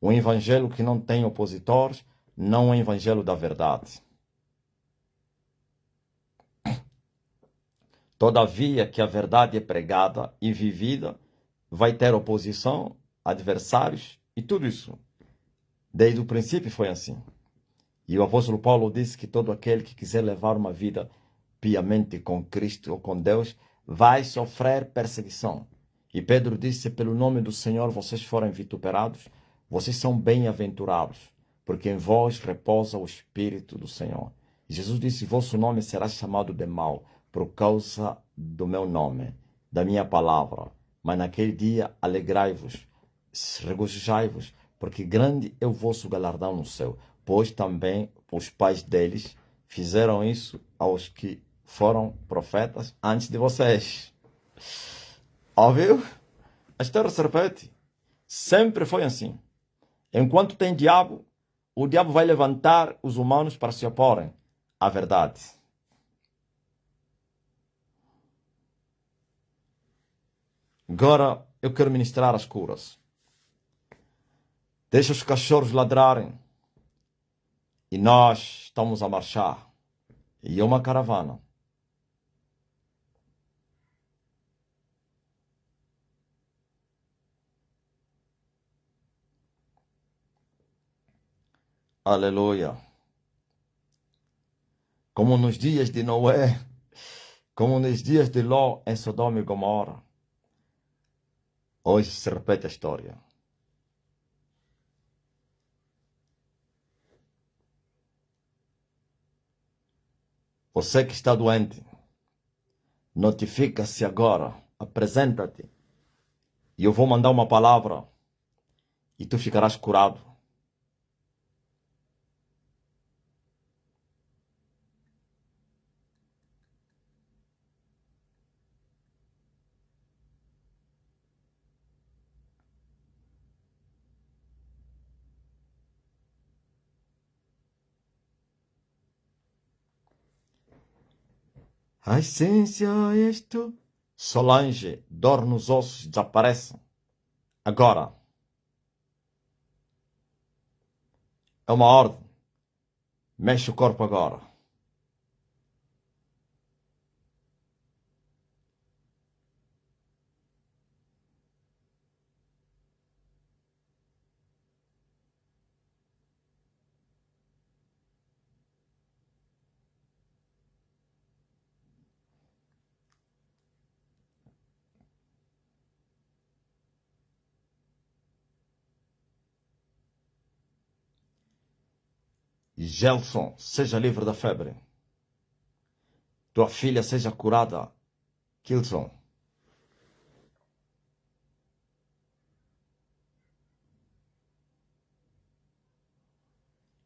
[SPEAKER 1] Um evangelho que não tem opositores não é evangelho da verdade. Todavia que a verdade é pregada e vivida, vai ter oposição, adversários e tudo isso. Desde o princípio foi assim. E o apóstolo Paulo disse que todo aquele que quiser levar uma vida piamente com Cristo ou com Deus, vai sofrer perseguição. E Pedro disse, pelo nome do Senhor vocês forem vituperados, vocês são bem-aventurados, porque em vós repousa o Espírito do Senhor. E Jesus disse, vosso nome será chamado de mau, por causa do meu nome, da minha palavra. Mas naquele dia alegrai-vos, regozijai-vos, porque grande é o vosso galardão no céu, pois também os pais deles fizeram isso aos que foram profetas antes de vocês. Ouviu? A história se repete. Sempre foi assim. Enquanto tem diabo, o diabo vai levantar os humanos para se oporem à verdade. Agora eu quero ministrar as curas. Deixa os cachorros ladrarem. E nós estamos a marchar. E é uma caravana. Aleluia. Como nos dias de Noé, como nos dias de Ló em Sodoma e Gomorra. Hoje se repete a história. Você que está doente, notifica-se agora, apresenta-te. E eu vou mandar uma palavra e tu ficarás curado. A essência és tu. Solange, dor nos ossos desaparece. Agora. É uma ordem. Mexe o corpo agora. Gelson, seja livre da febre. Tua filha seja curada. Kilson.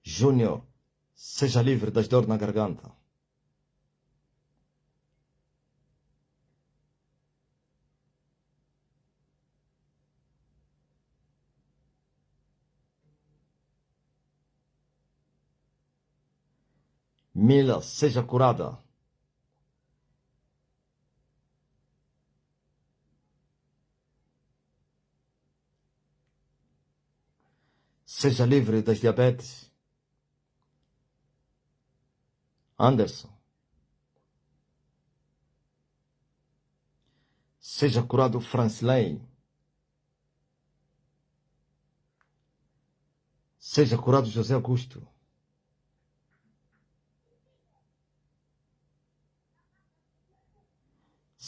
[SPEAKER 1] Júnior, seja livre das dores na garganta. Mila, seja curada. Seja livre das diabetes. Anderson. Seja curado Francilene. Seja curado José Augusto.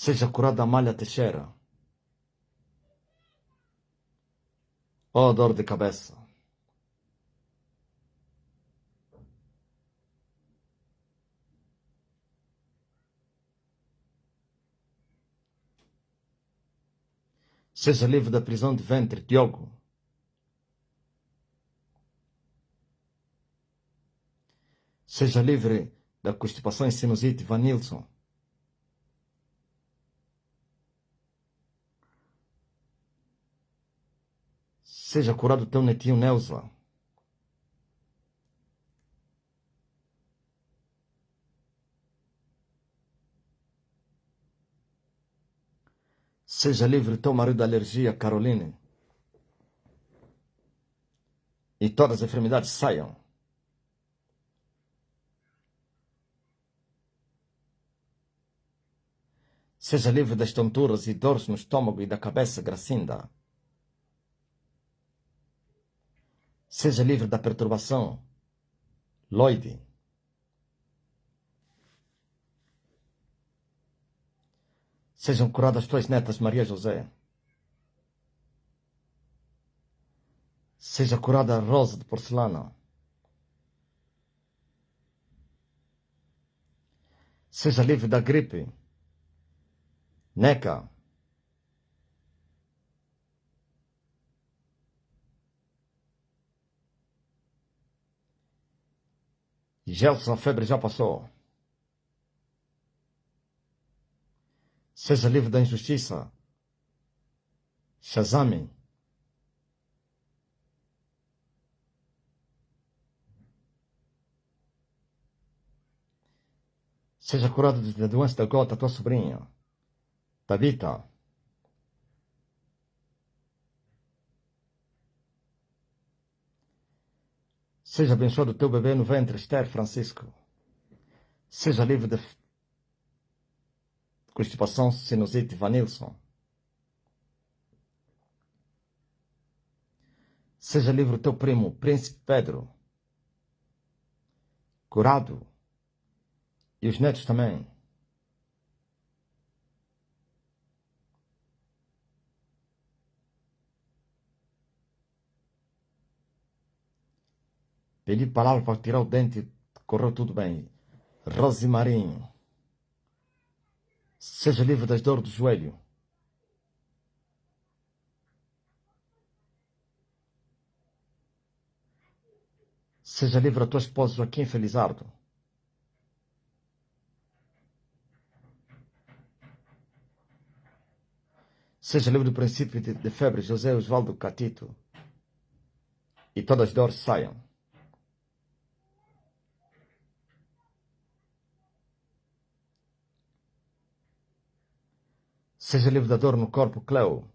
[SPEAKER 1] Seja curada Amália Teixeira. Oh, dor de cabeça. Seja livre da prisão de ventre, Diogo. Seja livre da constipação e sinusite, Vanilson. Seja curado teu netinho, Neuza. Seja livre teu marido da alergia, Caroline. E todas as enfermidades saiam. Seja livre das tonturas e dores no estômago e da cabeça, Gracinda. Seja livre da perturbação, Lloyd. Sejam curadas tuas netas, Maria José. Seja curada a Rosa de porcelana. Seja livre da gripe, Neca. Gelson, a febre já passou. Seja livre da injustiça. Shazamem. Seja curado da doença da gota, tua sobrinha. Tabita. Seja abençoado o teu bebê no ventre, Esther Francisco. Seja livre de constipação, sinusite, Vanilson. Seja livre o teu primo, Príncipe Pedro. Curado. E os netos também. Pedi palavra para tirar o dente, correu tudo bem. Rosimarinho. Seja livre das dores do joelho. Seja livre a tua esposa Joaquim Felizardo. Seja livre do princípio de febre José Osvaldo Catito. E todas as dores saiam. Seja livre da dor no corpo, Cleo.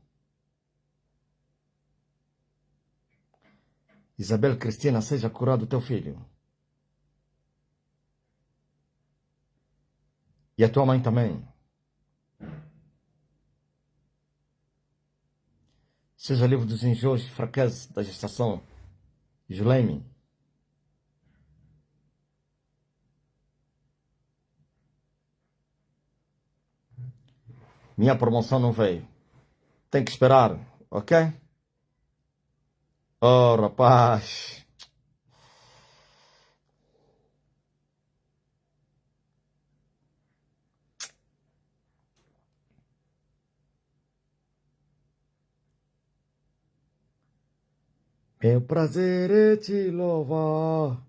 [SPEAKER 1] Isabel Cristina, seja curado o teu filho. E a tua mãe também. Seja livre dos enjoos e fraquezas da gestação. Juleme. Minha promoção não veio. Tem que esperar, ok? Oh, rapaz. Meu prazer é te louvar.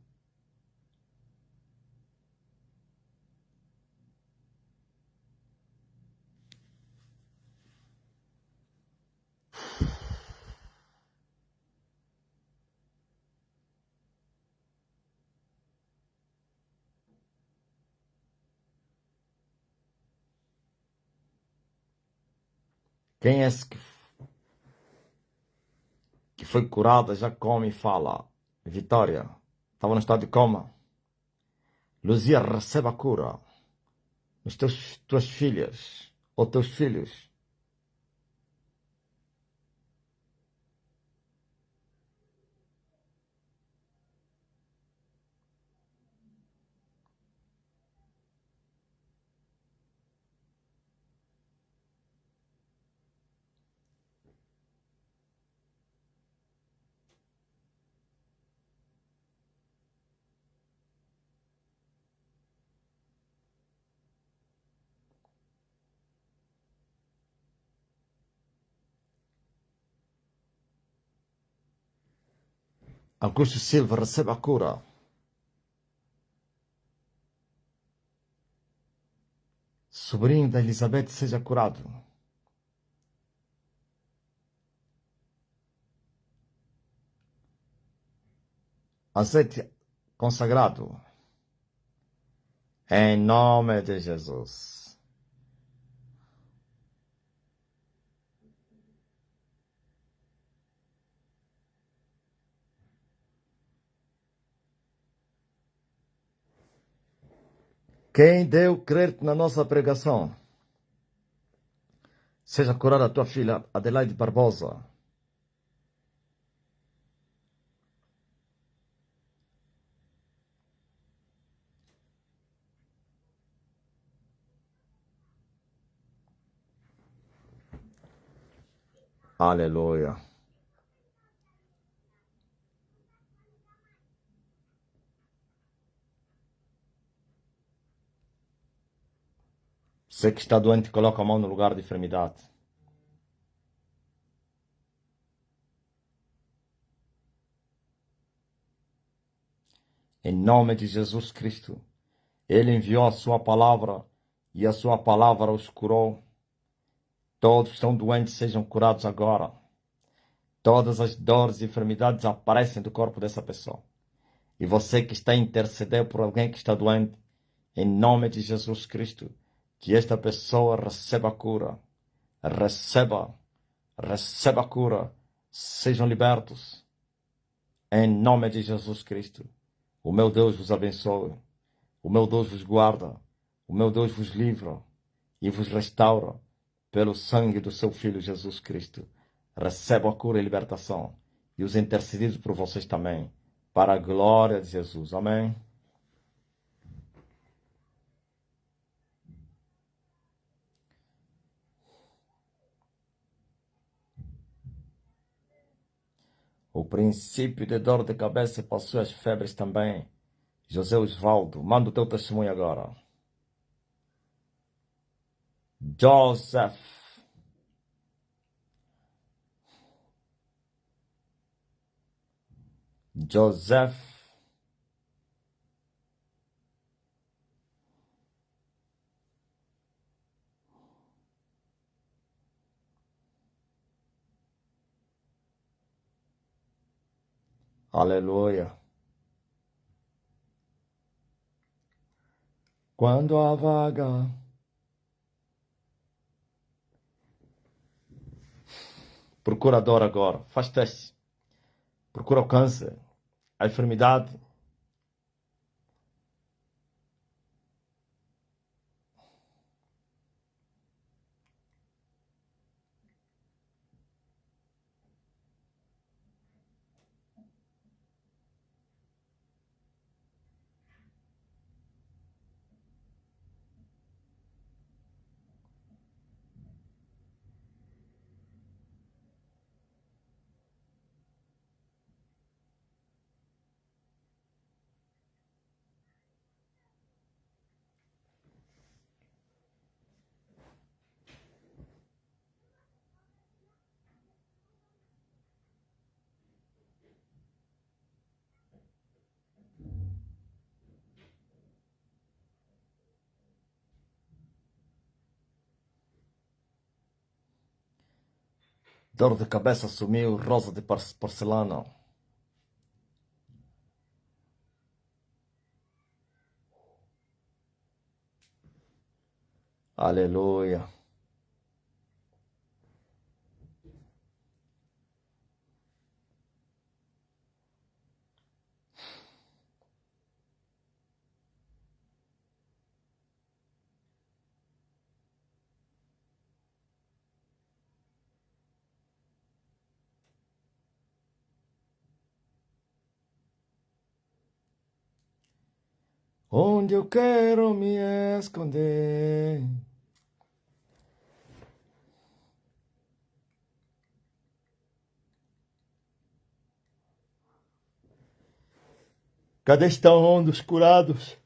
[SPEAKER 1] Quem é esse que foi curada, já come e fala? Vitória. Estava no estado de coma. Luzia, receba a cura. Os tuas filhas ou teus filhos. Augusto Silva, receba a cura. Sobrinho da Elizabeth, seja curado. Azeite consagrado. Em nome de Jesus. Quem deu crédito na nossa pregação? Seja curada a tua filha Adelaide Barbosa. Aleluia. Você que está doente, coloca a mão no lugar de enfermidade. Em nome de Jesus Cristo. Ele enviou a sua palavra e a sua palavra os curou. Todos que estão doentes sejam curados agora. Todas as dores e enfermidades aparecem do corpo dessa pessoa. E você que está a interceder por alguém que está doente, em nome de Jesus Cristo, que esta pessoa receba a cura. Receba a cura. Sejam libertos. Em nome de Jesus Cristo. O meu Deus vos abençoe. O meu Deus vos guarda. O meu Deus vos livra e vos restaura pelo sangue do seu Filho Jesus Cristo. Receba a cura e libertação. E os intercedidos por vocês também. Para a glória de Jesus. Amém. O princípio de dor de cabeça possui as febres também. José Osvaldo, manda o teu testemunho agora. Joseph. Joseph. Aleluia. Quando a vaga procura a dor agora, faz teste. Procura o câncer, a enfermidade. Dor de cabeça sumiu, rosa de porcelana. Aleluia. Onde eu quero me esconder. Cadê estão os curados?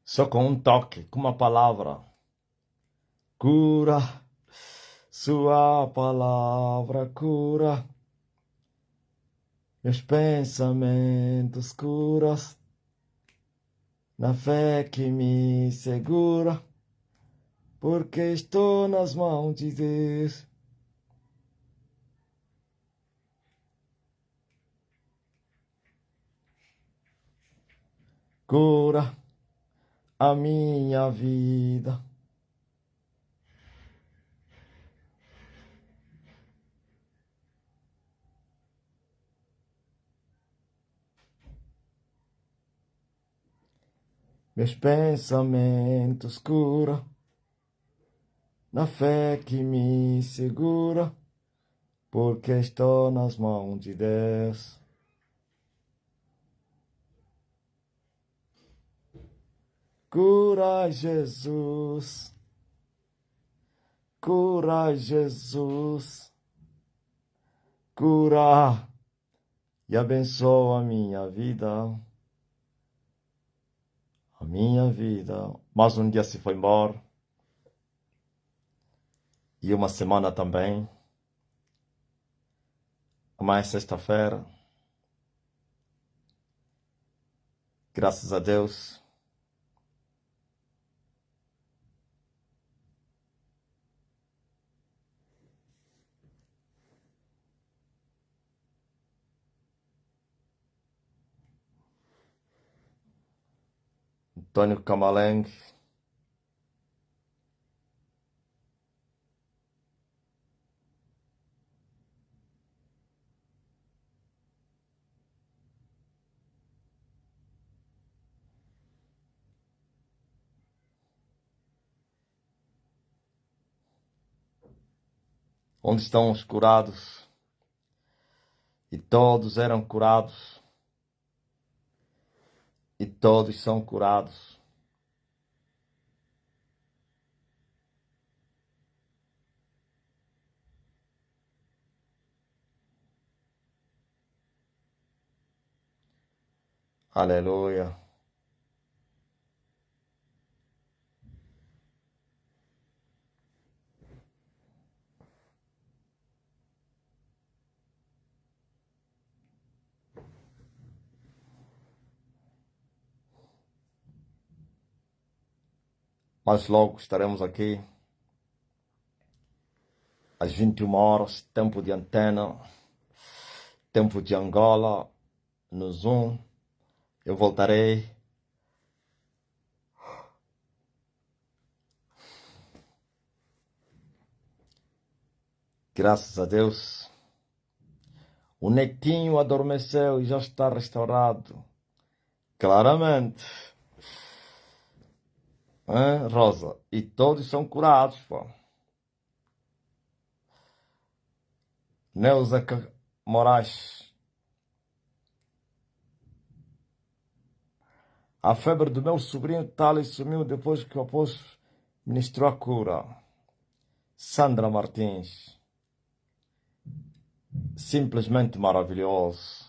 [SPEAKER 1] Só com um toque, com uma palavra. Cura. Sua palavra cura. Meus pensamentos curas. Na fé que me segura. Porque estou nas mãos de Deus. Cura a minha vida. Meus pensamentos cura. Na fé que me segura. Porque estou nas mãos de Deus. Cura, Jesus. Cura, Jesus. Cura e abençoa a minha vida. A minha vida. Mais um dia se foi embora. E uma semana também. Amanhã é sexta-feira. Graças a Deus. Antônio Camaleng. Onde estão os curados? E todos eram curados. E todos são curados. Aleluia. Mas logo estaremos aqui às 21 horas, tempo de antena, tempo de Angola, no Zoom. Eu voltarei. Graças a Deus. O netinho adormeceu e já está restaurado. Claramente. Hein, Rosa? E todos são curados, pô. Neuza Moraes. A febre do meu sobrinho Thales sumiu depois que o apóstolo ministrou a cura. Sandra Martins. Simplesmente maravilhoso.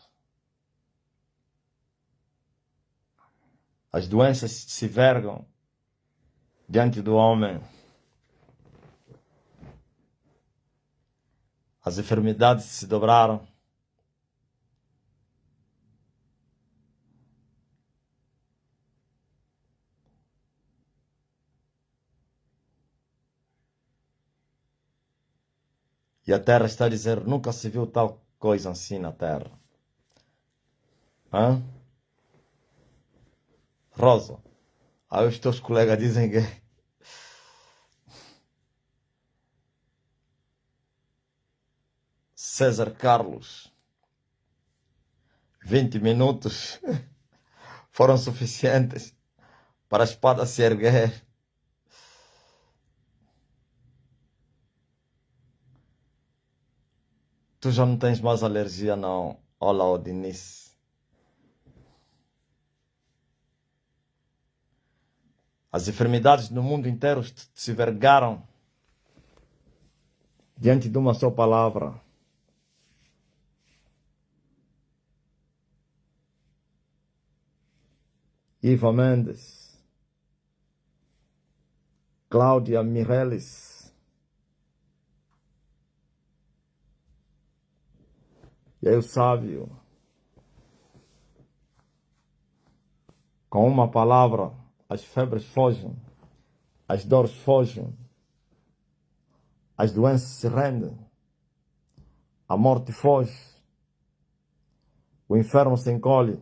[SPEAKER 1] As doenças se vergam diante do homem. As enfermidades se dobraram. E a terra está a dizer, nunca se viu tal coisa assim na terra. Hã? Rosa, aí os teus colegas dizem que César Carlos, 20 minutos foram suficientes para a espada se erguer. Tu já não tens mais alergia, não. Olá, o Diniz. As enfermidades no mundo inteiro se vergaram diante de uma só palavra. Iva Mendes, Cláudia Mireles. E aí o sábio, com uma palavra, as febres fogem, as dores fogem, as doenças se rendem, a morte foge, o inferno se encolhe.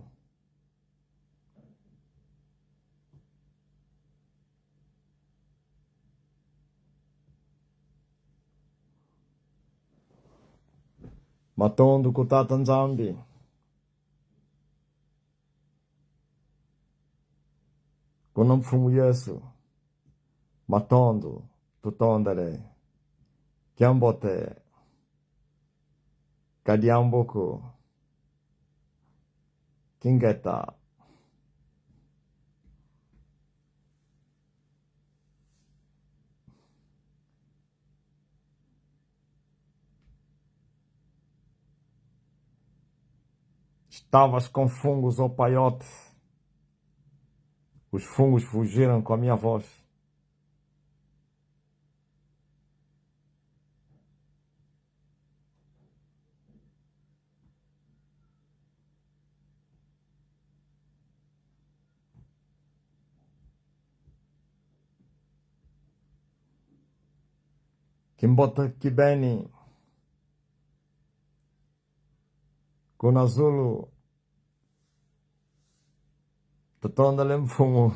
[SPEAKER 1] Matondo Kutata Nzambi. Kunamfumu Yesu. Matondo Tutondele. Kiambote. Kadiamboku. Kingeta. Estavas com fungos, ó paiote. Os fungos fugiram com a minha voz. Kimbota Kibeni, Kuna Zulu, Tatonda Lemfumo,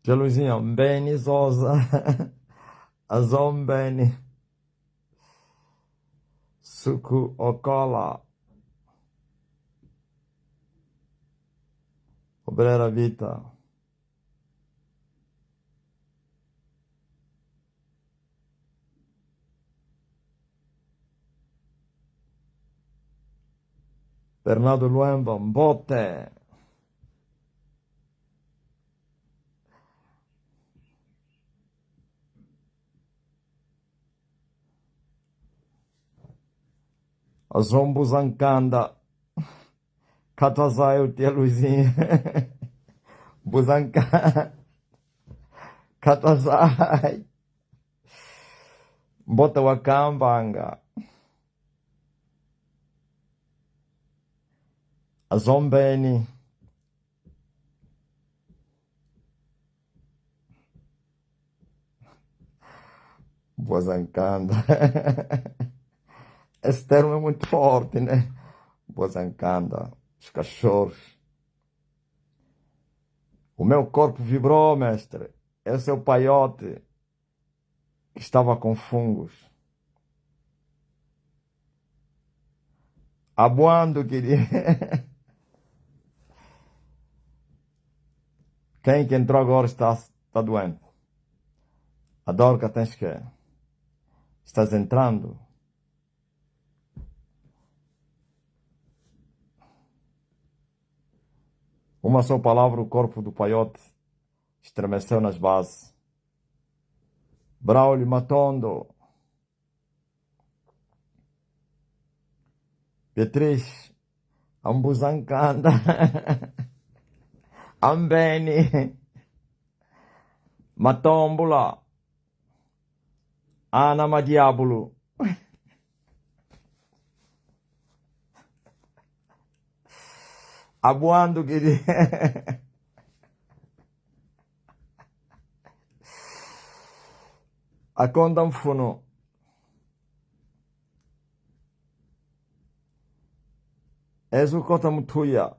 [SPEAKER 1] Tia Luizinha, Beni Zosa, Azom Beni, Suku Okola, Obreira Vita, Bernardo Luemba, Mbote, Azombo Zancanda, Catazaio, Tia Luizinha, Buzanca, Catazai, Bota Wakambanga, Azombeni, Boazancanda. Esse termo é muito forte, né? Boazancanda, os cachorros. O meu corpo vibrou, mestre. Esse é o paiote que estava com fungos. Abuando, queria. Quem que entrou agora está doente. A Dorca tens que... Estás entrando. Uma só palavra, o corpo do paiote estremeceu nas bases. Braulio Matondo. Beatriz. Ambuzancanda. Ambeni. Matombola. Ana Madiabolo. Abuando, queria. A conta mfuno. És o cota mutuia.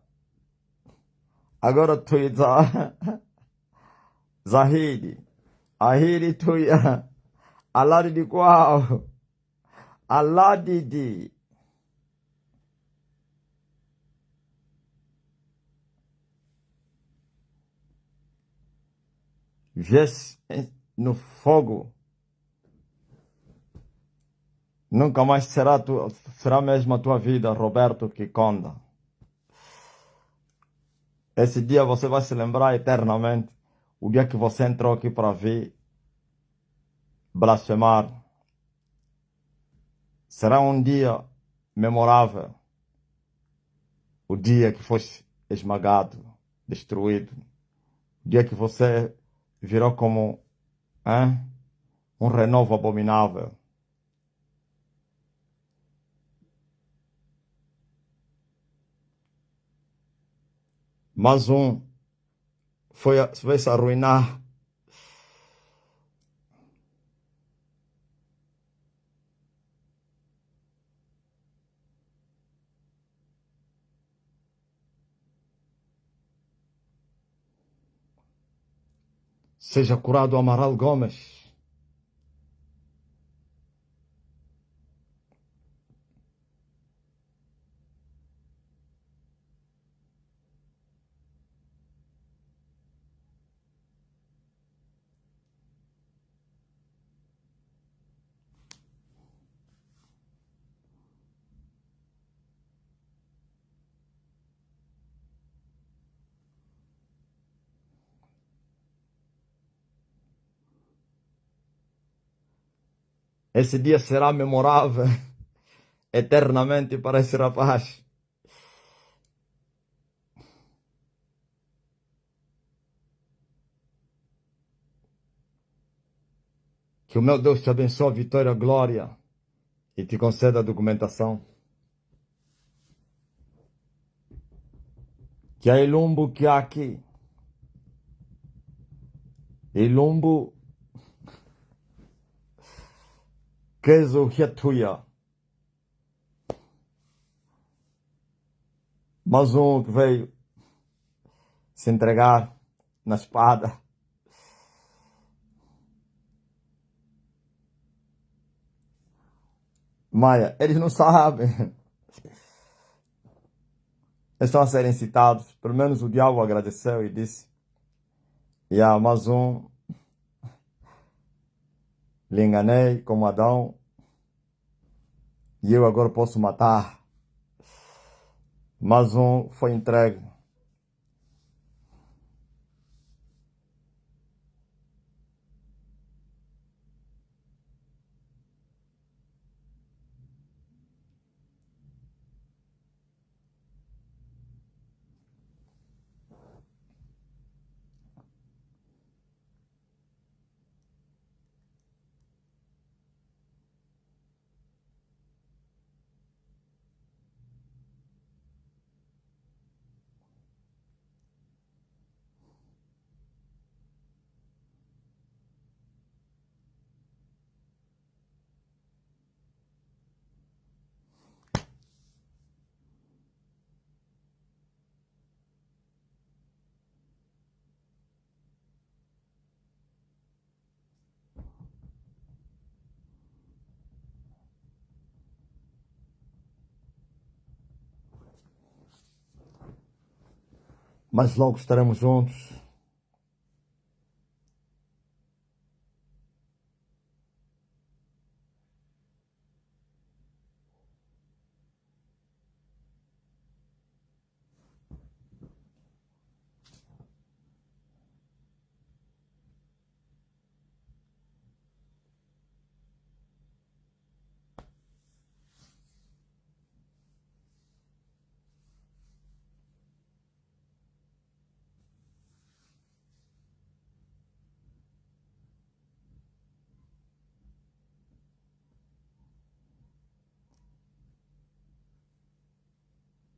[SPEAKER 1] Agora tuia Zahidi. Ahiri tuia. Alari de qual. Aladidi. Viesse no fogo. Nunca mais será mesmo a tua vida, Roberto Kikonda. Esse dia você vai se lembrar eternamente. O dia que você entrou aqui para vir blasfemar. Será um dia memorável. O dia que foste esmagado, destruído. O dia que você virou como um renovo abominável. Mais um foi se arruinar. Seja curado, Amaral Gomes. Esse dia será memorável eternamente para esse rapaz. Que o meu Deus te abençoe, vitória, glória, e te conceda a documentação. que é ilumbo que há aqui. Ilumbo Kezo Hiatuya. Mais um que veio se entregar na espada. Maia, eles não sabem. Eles estão a serem citados. Pelo menos o diabo agradeceu e disse: e a mais um, lhe enganei como Adão e eu agora posso matar. Mais um foi entregue. Mas logo estaremos juntos.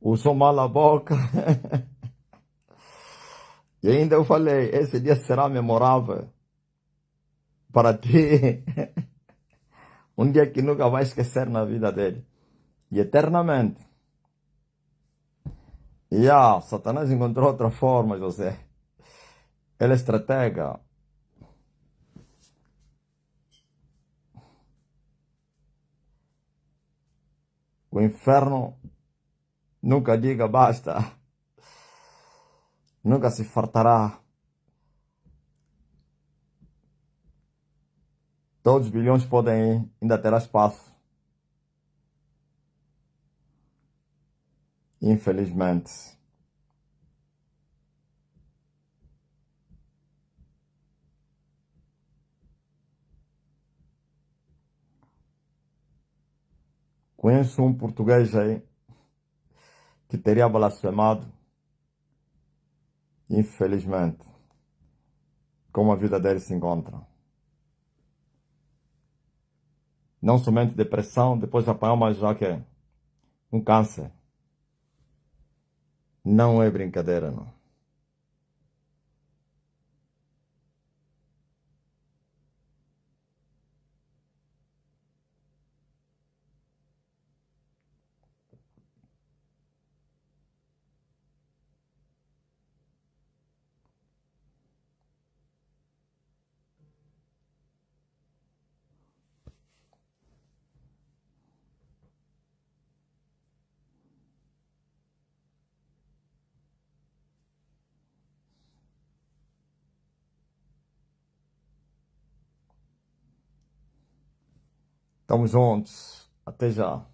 [SPEAKER 1] Usou mal a boca. E ainda eu falei, esse dia será memorável para ti. Um dia que nunca vai esquecer na vida dele. E eternamente. E Satanás encontrou outra forma, José. Ele é estratega. O inferno nunca diga basta. Nunca se fartará. Todos os bilhões podem ir, ainda terá espaço. Infelizmente. Conheço um português aí que teria blasfemado. Infelizmente. Como a vida dele se encontra. Não somente depressão, depois apanhou mais já que é um câncer. Não é brincadeira, não. Estamos juntos. Até já.